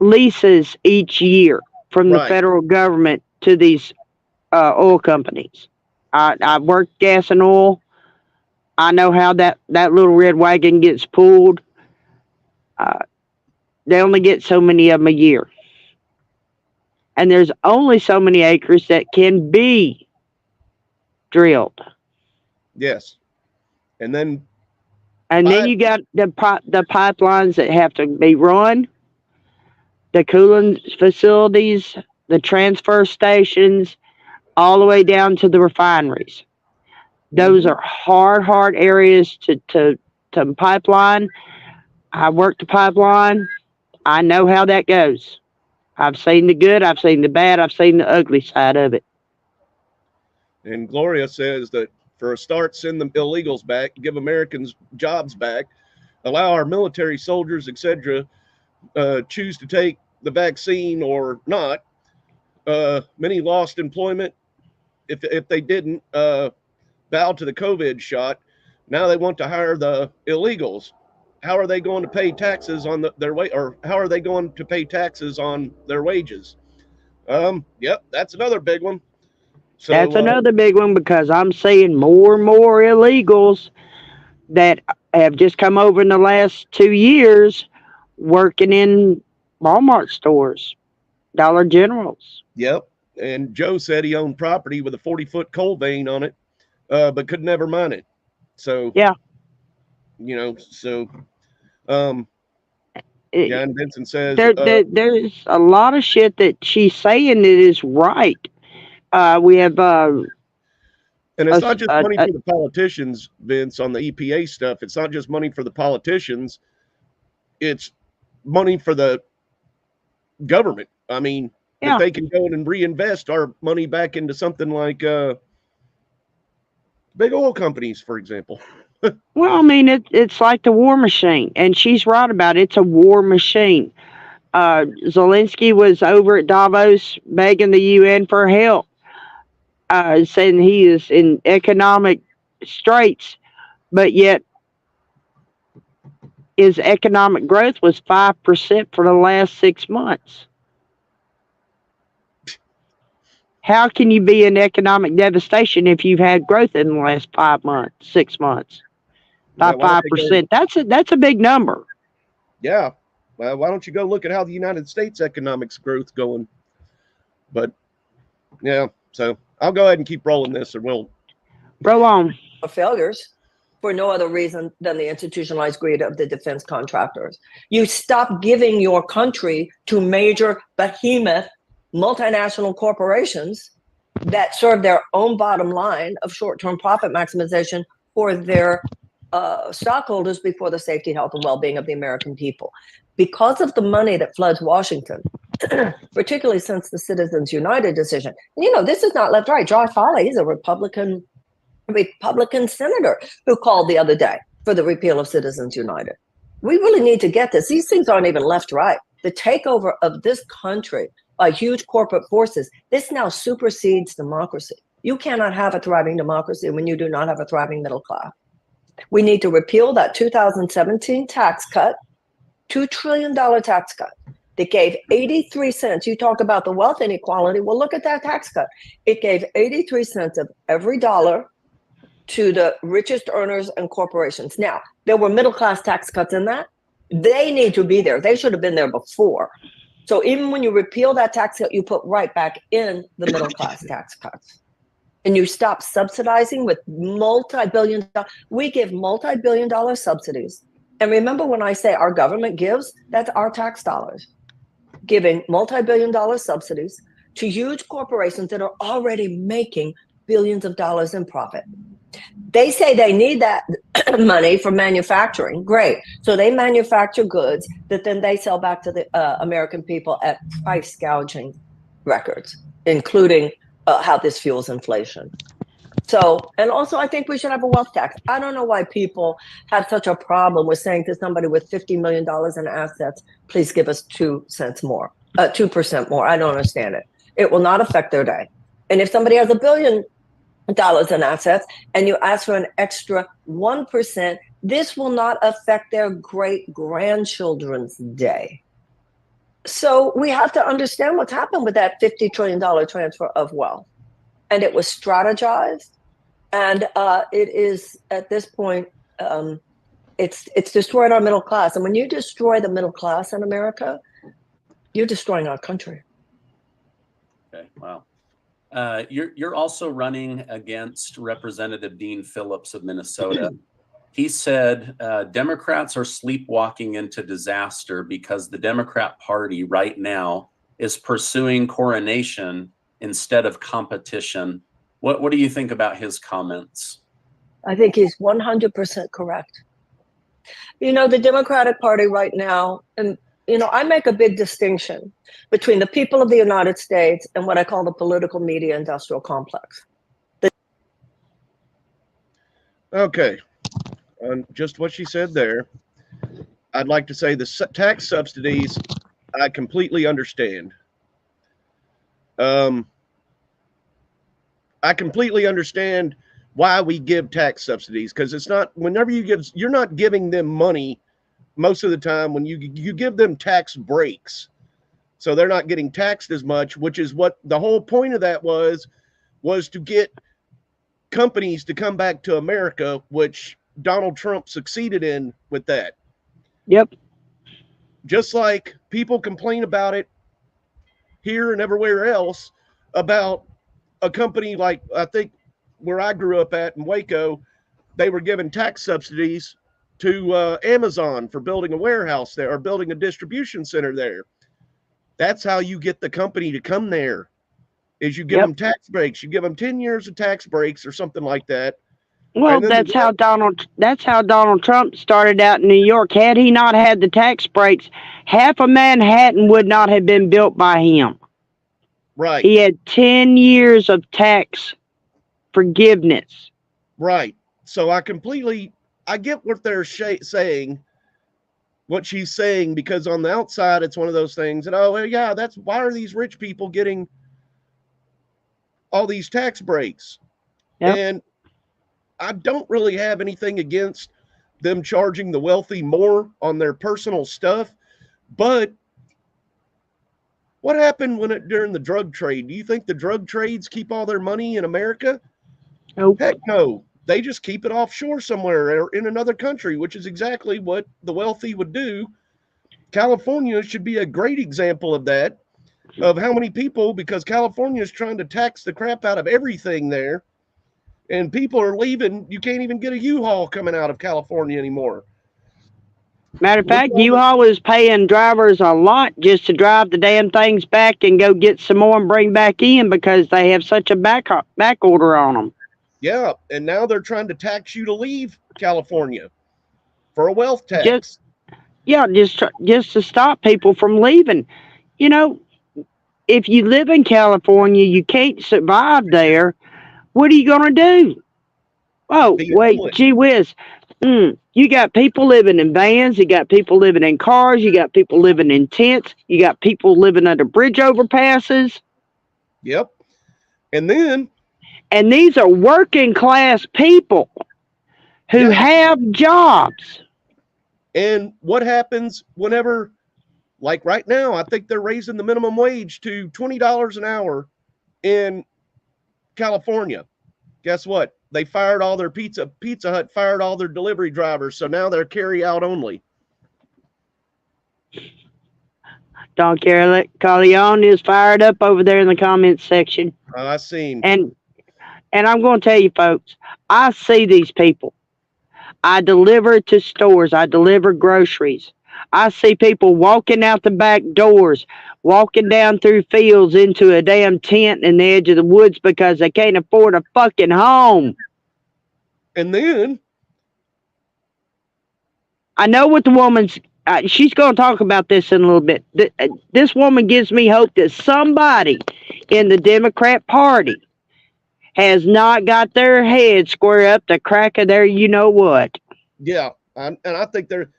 leases each year from the federal government to these oil companies. I worked gas and oil. I know how that little red wagon gets pulled. They only get so many of them a year. And there's only so many acres that can be drilled. Yes. And then you got the pipelines that have to be run, the cooling facilities, the transfer stations, all the way down to the refineries. Those are hard areas to pipeline. I worked the pipeline. I know how that goes. I've seen the good, I've seen the bad, I've seen the ugly side of it. And Gloria says that for a start, send the illegals back, give Americans jobs back, allow our military soldiers, etc., choose to take the vaccine or not. Many lost employment if they didn't bow to the COVID shot. Now they want to hire the illegals. How are they going to pay taxes on their way, or how are they going to pay taxes on their wages? Yep, that's another big one. So That's another big one, because I'm seeing more and more illegals that have just come over in the last 2 years working in Walmart stores, Dollar Generals. Yep. And Joe said he owned property with a 40-foot coal vein on it, but could never mine it. So Yeah. You know, so It- yeah, and Vincent says there's a lot of shit that she's saying that is right. We have and it's not just a- money a- for the politicians, Vince, on the EPA stuff. It's not just money for the politicians. It's money for the government. I mean, Yeah. if they can go in and reinvest our money back into something like big oil companies, for example. Well, I mean, it's like the war machine, and she's right about it. It's a war machine. Zelensky was over at Davos begging the UN for help, saying he is in economic straits, but yet his economic growth was 5% for the last 6 months. How can you be in economic devastation if you've had growth in the last 5 months, 6 months? By Yeah, why don't they 5%. That's a big number. Yeah. Well, why don't you go look at how the United States economics growth going? But yeah, so I'll go ahead and keep rolling this, and we'll Roll on. Failures for no other reason than the institutionalized greed of the defense contractors. You stop giving your country to major behemoth multinational corporations that serve their own bottom line of short-term profit maximization for their stockholders before the safety, health, and well-being of the American people. Because of the money that floods Washington, particularly since the Citizens United decision. You know, this is not left-right. Josh Hawley is a Republican senator who called the other day for the repeal of Citizens United. We really need to get this. These things aren't even left-right. The takeover of this country by huge corporate forces, this now supersedes democracy. You cannot have a thriving democracy when you do not have a thriving middle class. We need to repeal that 2017 tax cut, $2 trillion tax cut that gave 83 cents. You talk about the wealth inequality. Well, look at that tax cut. It gave 83 cents of every dollar to the richest earners and corporations. Now, there were middle class tax cuts in that. They need to be there. They should have been there before. So even when you repeal that tax cut, you put right back in the middle class tax cuts. And you stop subsidizing with multi-billion dollars. We give multi-billion dollar subsidies. And remember, when I say our government gives, that's our tax dollars, giving multi-billion dollar subsidies to huge corporations that are already making billions of dollars in profit. They say they need that money for manufacturing. Great. So they manufacture goods that then they sell back to the American people at price gouging records, including how this fuels inflation. So, and also I think we should have a wealth tax. I don't know why people have such a problem with saying to somebody with $50 million in assets, please give us 2 cents more, 2% more. I don't understand it. It will not affect their day. And if somebody has $1 billion in assets and you ask for an extra 1%, this will not affect their great grandchildren's day. So we have to understand what's happened with that $50 trillion transfer of wealth. And it was strategized. And it is, at this point, it's destroyed our middle class. And when you destroy the middle class in America, you're destroying our country. Okay, wow. You're also running against Representative Dean Phillips of Minnesota. He said Democrats are sleepwalking into disaster because the Democrat Party right now is pursuing coronation instead of competition. What do you think about his comments? I think he's 100% correct. You know, the Democratic Party right now, and you know, I make a big distinction between the people of the United States and what I call the political media industrial complex. Okay. On just what she said there. I'd like to say the tax subsidies, I completely understand. I completely understand why we give tax subsidies, because it's not, whenever you're not giving them money most of the time. When you give them tax breaks, so they're not getting taxed as much, which is what the whole point of that was to get companies to come back to America, which Donald Trump succeeded in with that. Yep. Just like people complain about it here and everywhere else about a company like, I think where I grew up at in Waco, they were giving tax subsidies to Amazon for building a warehouse there or building a distribution center there. That's how you get the company to come there, is you give them tax breaks. You give them 10 years of tax breaks or something like that. Well, that's how Donald Trump started out in New York. Had he not had the tax breaks, half of Manhattan would not have been built by him. Right. He had 10 years of tax forgiveness. Right. So I get what they're saying, what she's saying, because on the outside, it's one of those things that, oh, yeah, that's why are these rich people getting all these tax breaks? Yep. And I don't really have anything against them charging the wealthy more on their personal stuff. But what happened during the drug trade? Do you think the drug trades keep all their money in America? Nope. Heck no. They just keep it offshore somewhere or in another country, which is exactly what the wealthy would do. California should be a great example of that, of how many people, because California is trying to tax the crap out of everything there, and people are leaving. You can't even get a U-Haul coming out of California anymore. Matter of fact, U-Haul is paying drivers a lot just to drive the damn things back and go get some more and bring back in because they have such a back order on them. Yeah, and now they're trying to tax you to leave California for a wealth tax. Just to stop people from leaving. You know, if you live in California, you can't survive there. What are you going to do? Oh, wait, gee whiz. You got people living in vans. You got people living in cars. You got people living in tents. You got people living under bridge overpasses. Yep. And these are working class people who have jobs. And what happens whenever, like right now, I think they're raising the minimum wage to $20 an hour in California. Guess what? They fired all their Pizza Hut fired all their delivery drivers, so now they're carry out only. Don Corleone is fired up over there in the comments section. I seen. And I'm going to tell you, folks, I see these people. I deliver to stores. I deliver groceries. I see people walking out the back doors, walking down through fields into a damn tent in the edge of the woods because they can't afford a fucking home. And then I know what the woman's, she's going to talk about this in a little bit. This woman gives me hope that somebody in the Democrat Party has not got their head square up the crack of their you-know-what. Yeah, and I think they're,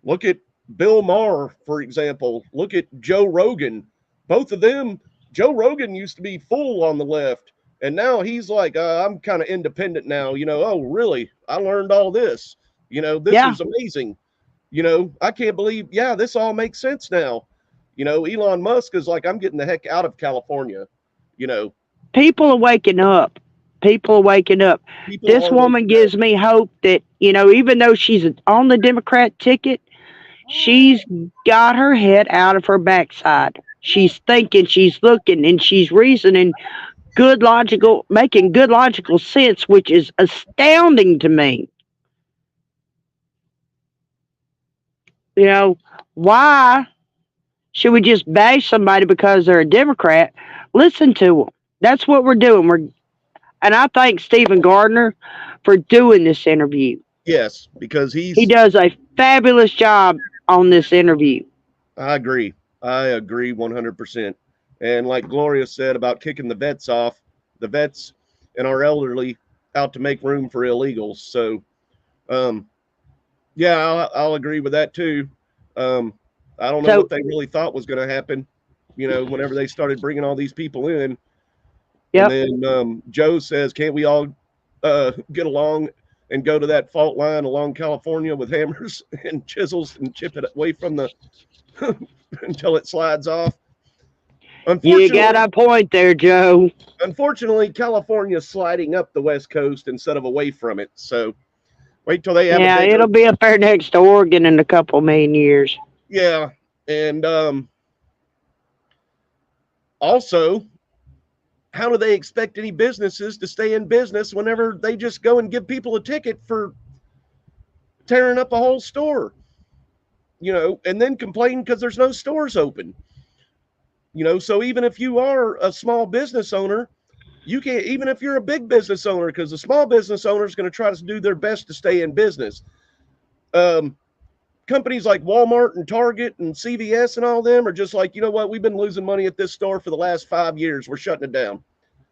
look at Bill Maher, for example. Look at Joe Rogan. Both of them, Joe Rogan used to be full on the left, and now he's like, I'm kind of independent now. Oh, really? I learned all this. This is amazing. I can't believe, this all makes sense now. Elon Musk is like, I'm getting the heck out of California. People are waking up. This woman gives me hope that, even though she's on the Democrat ticket, she's got her head out of her backside. She's thinking, she's looking, and she's reasoning making good logical sense, which is astounding to me. Why should we just bash somebody because they're a Democrat? Listen to them. That's what we're doing. And I thank Stephen Gardner for doing this interview. Yes, because he does a fabulous job on this interview. I agree 100%. And like Gloria said about kicking the vets off, the vets and our elderly out to make room for illegals. So, Yeah, I'll agree with that too. I don't know So- what they really thought was going to happen. Whenever they started bringing all these people in, Yep. and then Joe says, "Can't we all get along and go to that fault line along California with hammers and chisels and chip it away from the until it slides off?" You got a point there, Joe. Unfortunately, California's sliding up the West Coast instead of away from it. So wait till they have Yeah, a bigger, it'll be up there next to Oregon in a couple million years. yeah. And also, how do they expect any businesses to stay in business whenever they just go and give people a ticket for tearing up a whole store? And then complain because there's no stores open. So even if you are a small business owner, you can't, even if you're a big business owner, because the small business owner is going to try to do their best to stay in business. Companies like Walmart and Target and CVS and all them are just like, you know what? We've been losing money at this store for the last 5 years. We're shutting it down.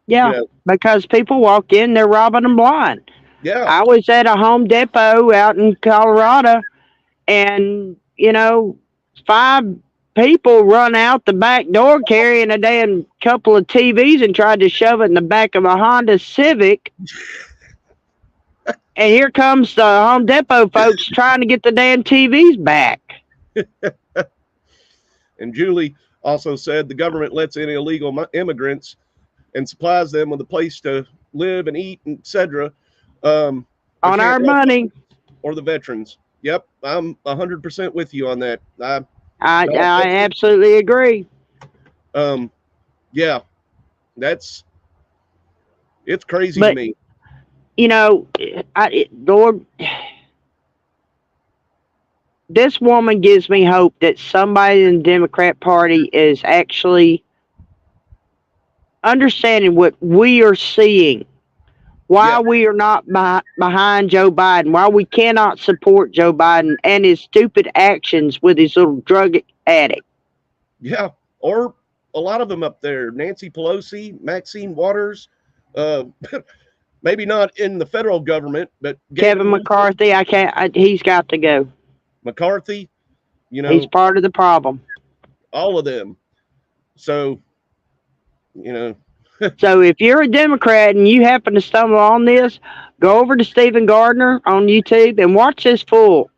Yeah, because people walk in, they're robbing them blind. Yeah. I was at a Home Depot out in Colorado, and 5 people run out the back door carrying a damn couple of TVs and tried to shove it in the back of a Honda Civic. And here comes the Home Depot folks trying to get the damn TVs back. And Julie also said the government lets in illegal immigrants and supplies them with a place to live and eat, etc. On our money. Or the veterans. Yep, I'm 100% with you on that. I absolutely agree. Yeah, it's crazy to me. Lord, this woman gives me hope that somebody in the Democrat Party is actually understanding what we are seeing, why we are not behind Joe Biden, why we cannot support Joe Biden and his stupid actions with his little drug addict. Yeah, or a lot of them up there, Nancy Pelosi, Maxine Waters, maybe not in the federal government, but Kevin McCarthy, he's got to go. McCarthy, he's part of the problem. All of them. So, So if you're a Democrat and you happen to stumble on this, go over to Stephen Gardner on YouTube and watch this full.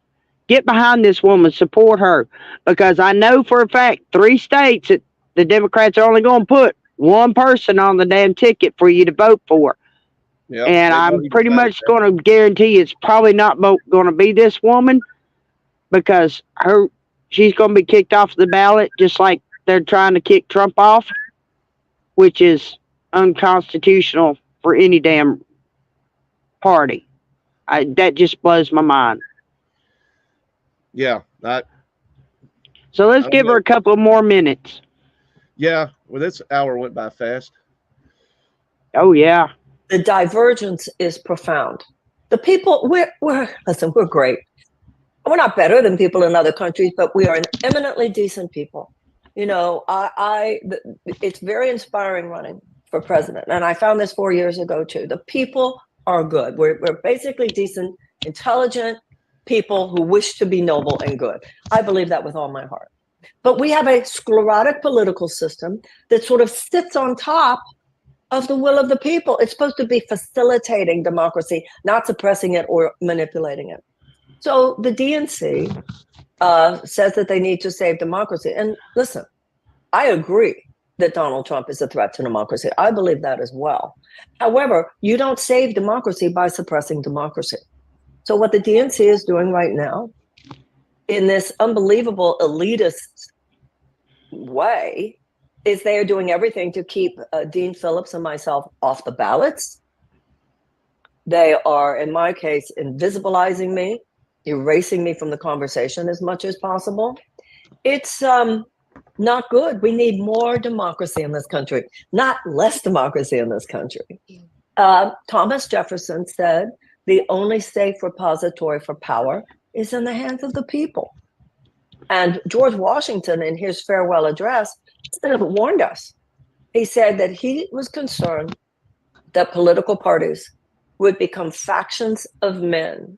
Get behind this woman, support her, because I know for a fact 3 states that the Democrats are only going to put one person on the damn ticket for you to vote for. Yep, and I'm pretty much going to guarantee it's probably not going to be this woman, because she's going to be kicked off the ballot just like they're trying to kick Trump off, which is unconstitutional for any damn party. That just blows my mind. Yeah. So let's give her a couple more minutes. Yeah. Well, this hour went by fast. Oh, yeah. The divergence is profound. The people, listen, we're great. We're not better than people in other countries, but we are an eminently decent people. It's very inspiring running for president. And I found this 4 years ago too. The people are good. We're basically decent, intelligent people who wish to be noble and good. I believe that with all my heart. But we have a sclerotic political system that sort of sits on top of the will of the people. It's supposed to be facilitating democracy, not suppressing it or manipulating it. So the DNC says that they need to save democracy. And listen, I agree that Donald Trump is a threat to democracy. I believe that as well. However, you don't save democracy by suppressing democracy. So what the DNC is doing right now, in this unbelievable elitist way, is they are doing everything to keep Dean Phillips and myself off the ballots. They are, in my case, invisibilizing me, erasing me from the conversation as much as possible. It's not good. We need more democracy in this country, not less democracy in this country. Thomas Jefferson said, the only safe repository for power is in the hands of the people. And George Washington, in his farewell address, warned us. He said that he was concerned that political parties would become factions of men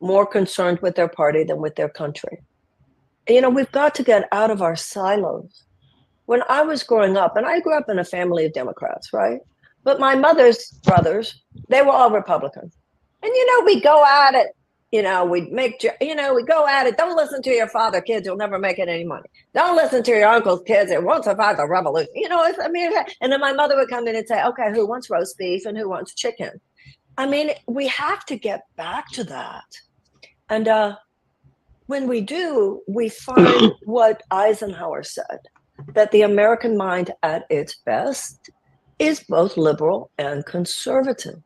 more concerned with their party than with their country. You know, we've got to get out of our silos. When I was growing up, and I grew up in a family of Democrats, right? But my mother's brothers, they were all Republicans. And, you know, we go at it. You know, we go at it. Don't listen to your father, kids. You'll never make it any money. Don't listen to your uncle's kids. It won't survive the revolution. You know, and then my mother would come in and say, okay, who wants roast beef and who wants chicken? I mean, we have to get back to that. And when we do, we find what Eisenhower said, that the American mind at its best is both liberal and conservative.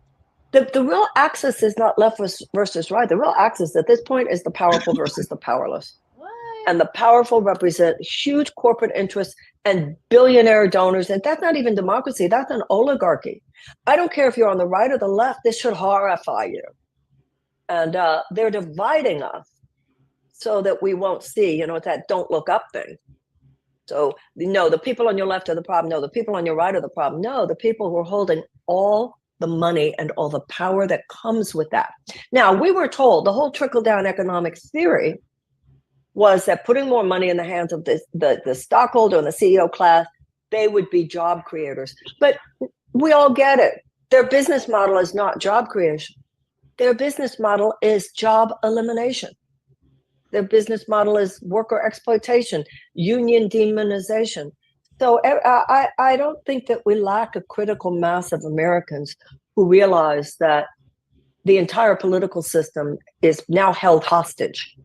The real axis is not left versus right. The real axis at this point is the powerful versus the powerless. And the powerful represent huge corporate interests and billionaire donors. And that's not even democracy. That's an oligarchy. I don't care if you're on the right or the left. This should horrify you. And they're dividing us so that we won't see, you know, that don't look up thing. So, no, the people on your left are the problem. No, the people on your right are the problem. No, the people who are holding all the money and all the power that comes with that. Now, we were told the whole trickle-down economic theory was that putting more money in the hands of the stockholder and the CEO class, they would be job creators. But we all get it. Their business model is not job creation. Their business model is job elimination. Their business model is worker exploitation, union demonization. So I don't think that we lack a critical mass of Americans who realize that the entire political system is now held hostage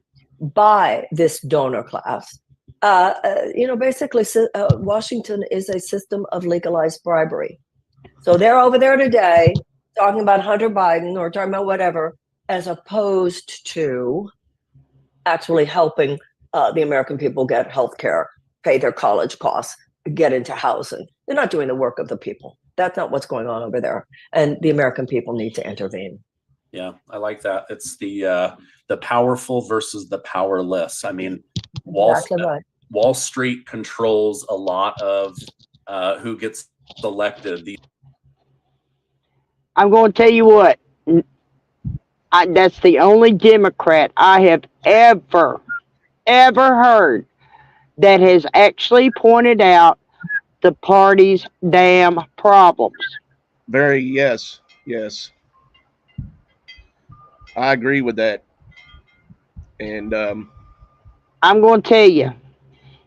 by this donor class. You know, basically, Washington is a system of legalized bribery. So they're over there today talking about Hunter Biden or talking about whatever, as opposed to actually helping the American people get health care, pay their college costs, get into housing. They're not doing the work of the people. That's not what's going on over there. And the American people need to intervene. Yeah, I like that. It's the powerful versus the powerless. I mean, Wall Street controls a lot of who gets elected. I'm going to tell you what. That's the only Democrat I have ever heard that has actually pointed out the party's damn problems. Yes. I agree with that. And I'm going to tell you,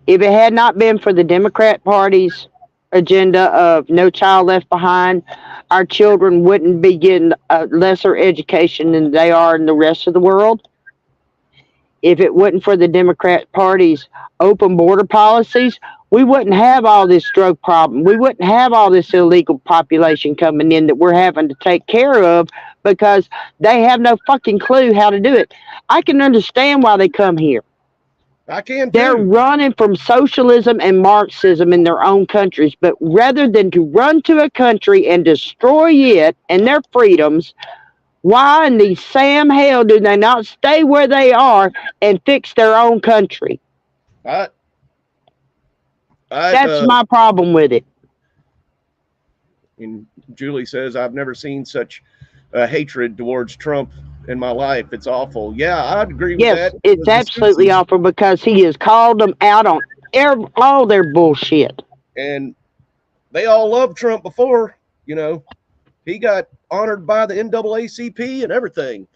if it had not been for the Democrat Party's agenda of No Child Left Behind, our children wouldn't be getting a lesser education than they are in the rest of the world. If it wasn't for the Democrat Party's open border policies, we wouldn't have all this drug problem. We wouldn't have all this illegal population coming in that we're having to take care of because they have no fucking clue how to do it. I can understand why they come here. I can too. They're running from socialism and Marxism in their own countries, but rather than to run to a country and destroy it and their freedoms, why in the Sam hell do they not stay where they are and fix their own country? That's my problem with it. And Julie says, I've never seen such hatred towards Trump in my life. It's awful. Yeah, I'd agree with that. Yes, it's absolutely awful because he has called them out on all their bullshit. And they all loved Trump before, you know. He got honored by the NAACP and everything,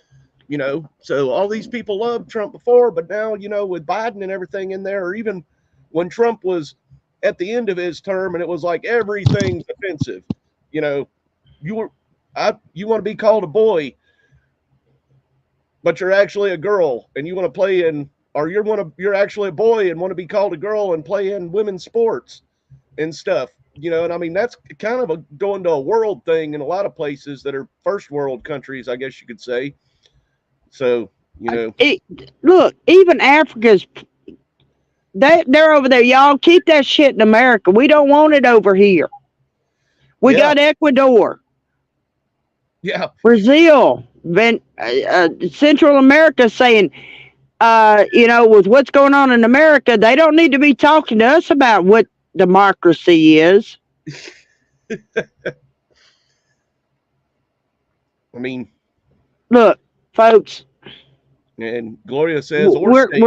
you know. So all these people loved Trump before, but now, you know, with Biden and everything in there, or even when Trump was at the end of his term and it was like everything's offensive, you know, you want to be called a boy, but you're actually a girl and you want to play in, or you're actually a boy and want to be called a girl and play in women's sports and stuff. You know, and I mean, that's kind of going to a world thing in a lot of places that are first world countries, I guess you could say. So, you know. Look, even Africa's, they're over there. Y'all keep that shit in America. We don't want it over here. We got Ecuador. Yeah. Brazil. Central America saying, you know, with what's going on in America, they don't need to be talking to us about what democracy is. I mean, look, folks, And Gloria says, or we're state.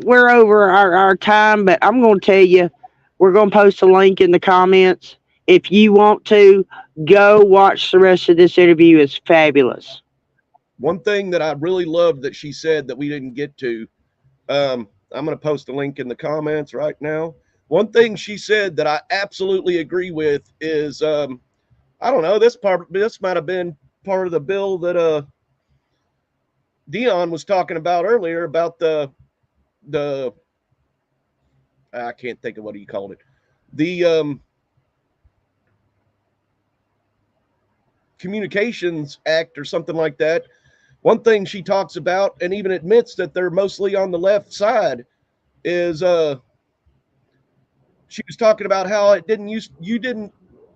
we're over our time, but I'm going to tell you, we're going to post a link in the comments. If you want to go watch the rest of this interview, it's fabulous. One thing that I really loved that she said that we didn't get to, I'm going to post a link in the comments right now. One thing she said that I absolutely agree with is, I don't know, this might have been part of the bill that Dion was talking about earlier about the I can't think of what he called it. The Communications Act or something like that. One thing she talks about and even admits that they're mostly on the left side is she was talking about how it didn't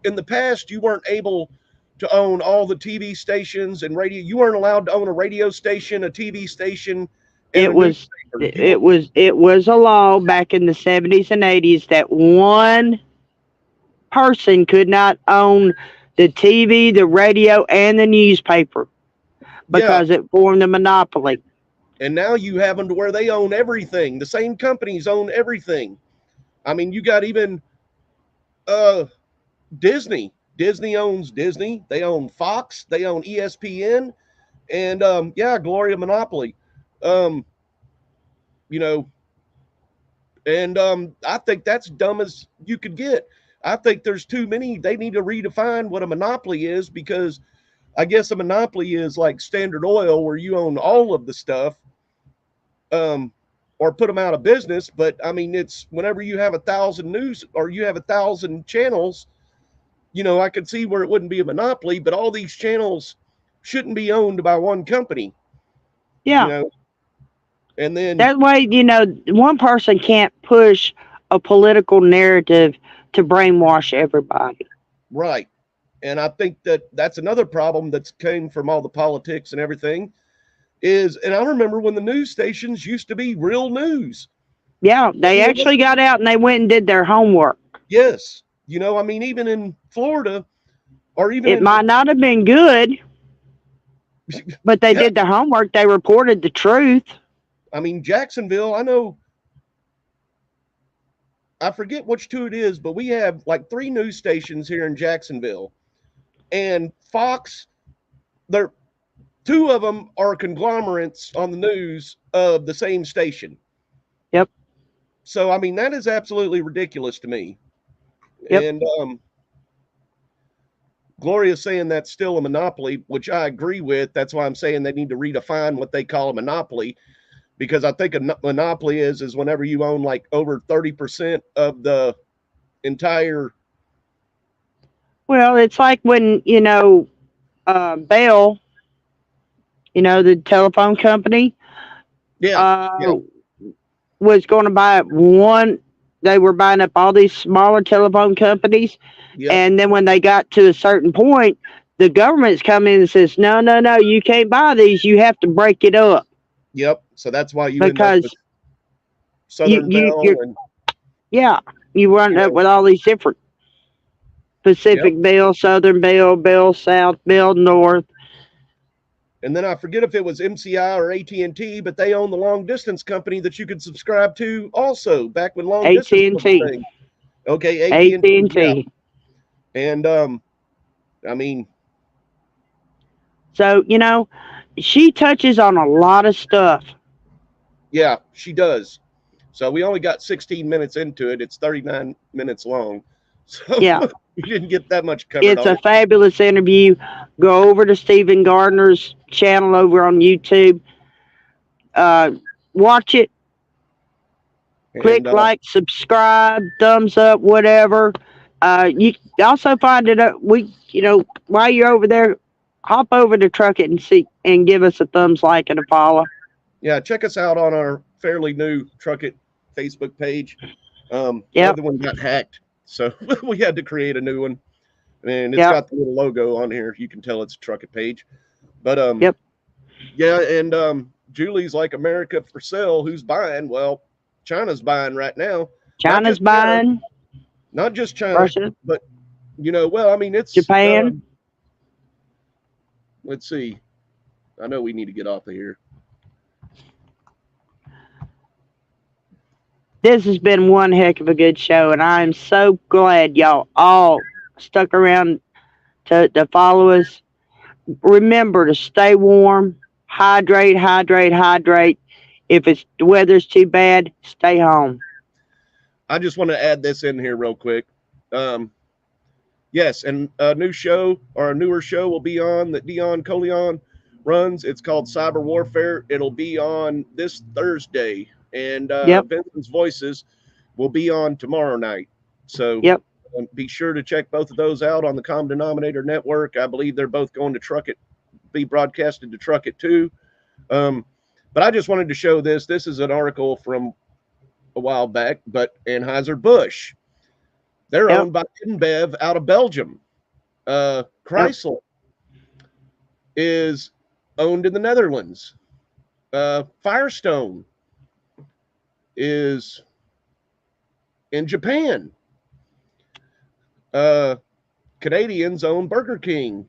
in the past you weren't able to own all the TV stations and radio. You weren't allowed to own a radio station, a TV station. It was a law back in the 70s and 80s that one person could not own the TV, the radio, and the newspaper because it formed a monopoly. And now you have them to where they own everything. The same companies own everything. I mean, you got even Disney. Disney owns Disney. They own Fox. They own ESPN. And Gloria monopoly. I think that's dumb as you could get. I think there's too many. They need to redefine what a monopoly is, because I guess a monopoly is like Standard Oil, where you own all of the stuff, or put them out of business. But I mean, it's whenever you have 1,000 news or you have 1,000 channels, I could see where it wouldn't be a monopoly, but all these channels shouldn't be owned by one company. Yeah. And then that way, one person can't push a political narrative to brainwash everybody. Right. And I think that's another problem that's came from all the politics and everything and I remember when the news stations used to be real news. Yeah, they actually got out and they went and did their homework. Yes. Even in Florida, or even it might not have been good, but they did their homework. They reported the truth. I mean, Jacksonville, I know, I forget which two it is, but we have like 3 news stations here in Jacksonville. And Fox, 2 of them are conglomerates on the news of the same station. Yep. So, I mean, that is absolutely ridiculous to me. Yep. And Gloria's saying that's still a monopoly, which I agree with. That's why I'm saying they need to redefine what they call a monopoly, because I think a monopoly is whenever you own like over 30% of the entire. Well, it's like when, Bell, the telephone company, was going to buy one. They were buying up all these smaller telephone companies. Yep. And then when they got to a certain point, the government's come in and says, no, you can't buy these. You have to break it up. Yep. So that's why you because end up with Southern Bell. You run up with all these different Pacific Bell, Southern Bell, Bell South, Bell North. And then I forget if it was MCI or AT&T, but they own the long distance company that you could subscribe to also back when long distance was a thing. Okay, AT&T. Yeah. And I mean, so she touches on a lot of stuff. Yeah, she does. So we only got 16 minutes into it. It's 39 minutes long. So yeah, we didn't get that much covered. It's a fabulous interview. Go over to Stephen Gardner's channel over on YouTube. Watch it. Click like, subscribe, thumbs up, whatever. You also find it. While you're over there, hop over to Truck It and see and give us a thumbs like and a follow. Yeah, check us out on our fairly new Truck It Facebook page. The other one got hacked, so we had to create a new one. And it's got the little logo on here. You can tell it's a Truck It page. But Julie's like, America for sale. Who's buying? Well, China's buying right now. China's buying. Not just China, Russia. but it's Japan. Let's see. I know we need to get off of here. This has been one heck of a good show, and I'm so glad y'all all stuck around to follow us. Remember to stay warm, hydrate, hydrate, hydrate. If the weather's too bad, stay home. I just want to add this in here real quick. Yes, and a new show or a newer show will be on that Dion Coleon runs. It's called Cyber Warfare. It'll be on this Thursday, and Yep. Vincent's Voices will be on tomorrow night. So Yep. be sure to check both of those out on the Common Denominator Network. I believe they're both going to Truck It, be broadcasted to Truck It too. But I just wanted to show this. This is an article from a while back, but Anheuser-Busch, they're Yep. owned by InBev out of Belgium. Chrysler is owned in the Netherlands. Firestone is in Japan. Canadians own Burger King.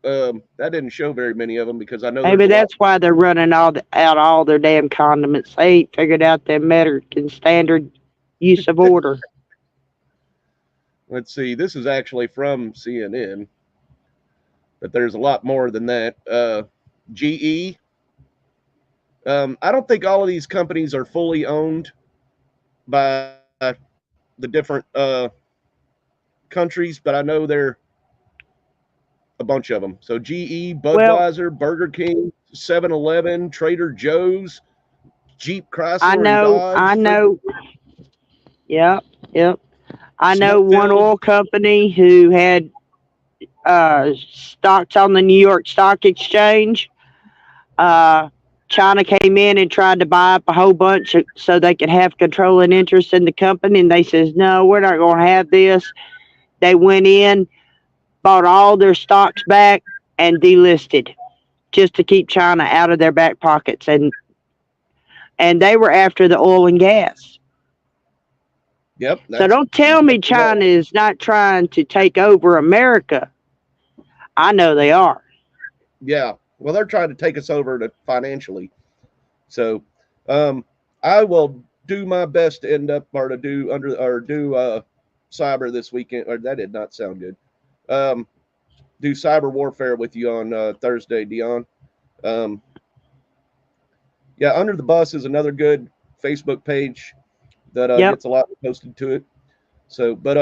That didn't show very many of them because I know Maybe there's a lot. that's why they're running out all their damn condiments. They ain't figured out the American standard use of order. Let's see. This is actually from CNN, but there's a lot more than that. GE. I don't think all of these companies are fully owned by the different countries, but I know they're a bunch of them. So GE, Budweiser, Burger King, 7-Eleven, Trader Joe's, Jeep, Chrysler, I know. and Dodge, I know. Yep. I know one Smithfield. oil company who had stocks on the New York Stock Exchange. China came in and tried to buy up a whole bunch so they could have controlling interest in the company, and they says, no, we're not going to have this. They went in, bought all their stocks back, and delisted just to keep China out of their back pockets. And they were after the oil and gas. Yep. So don't tell me China is not trying to take over America. I know they are. Yeah. Well, they're trying to take us over financially. So I will do my best to end up or to do cyber this weekend. Or that did not sound good. Do cyber warfare with you on Thursday, Dion. Yeah, Under the Bus is another good Facebook page that gets a lot posted to it. So, but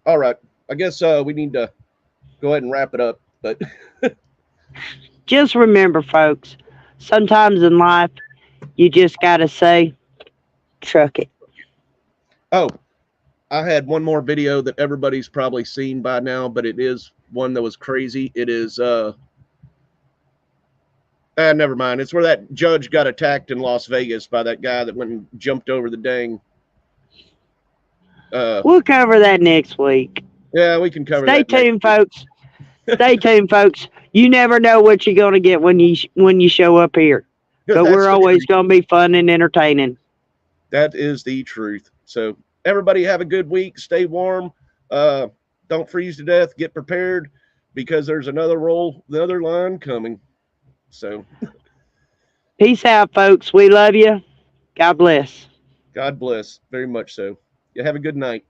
all right. I guess we need to go ahead and wrap it up. But just remember, folks, sometimes in life you just gotta say, truck it. Oh, I had one more video that everybody's probably seen by now, but it is one that was crazy. It is never mind. It's where that judge got attacked in Las Vegas by that guy that went and jumped over the dang. We'll cover that next week. Yeah, we can cover Stay that. tuned, folks. Stay tuned, folks. You never know what you're gonna get when you show up here. But we're always gonna be fun and entertaining. That is the truth. So everybody have a good week. Stay warm. Don't freeze to death. Get prepared because there's another line coming. So peace out, folks. We love you. God bless. God bless. Very much so. You have a good night.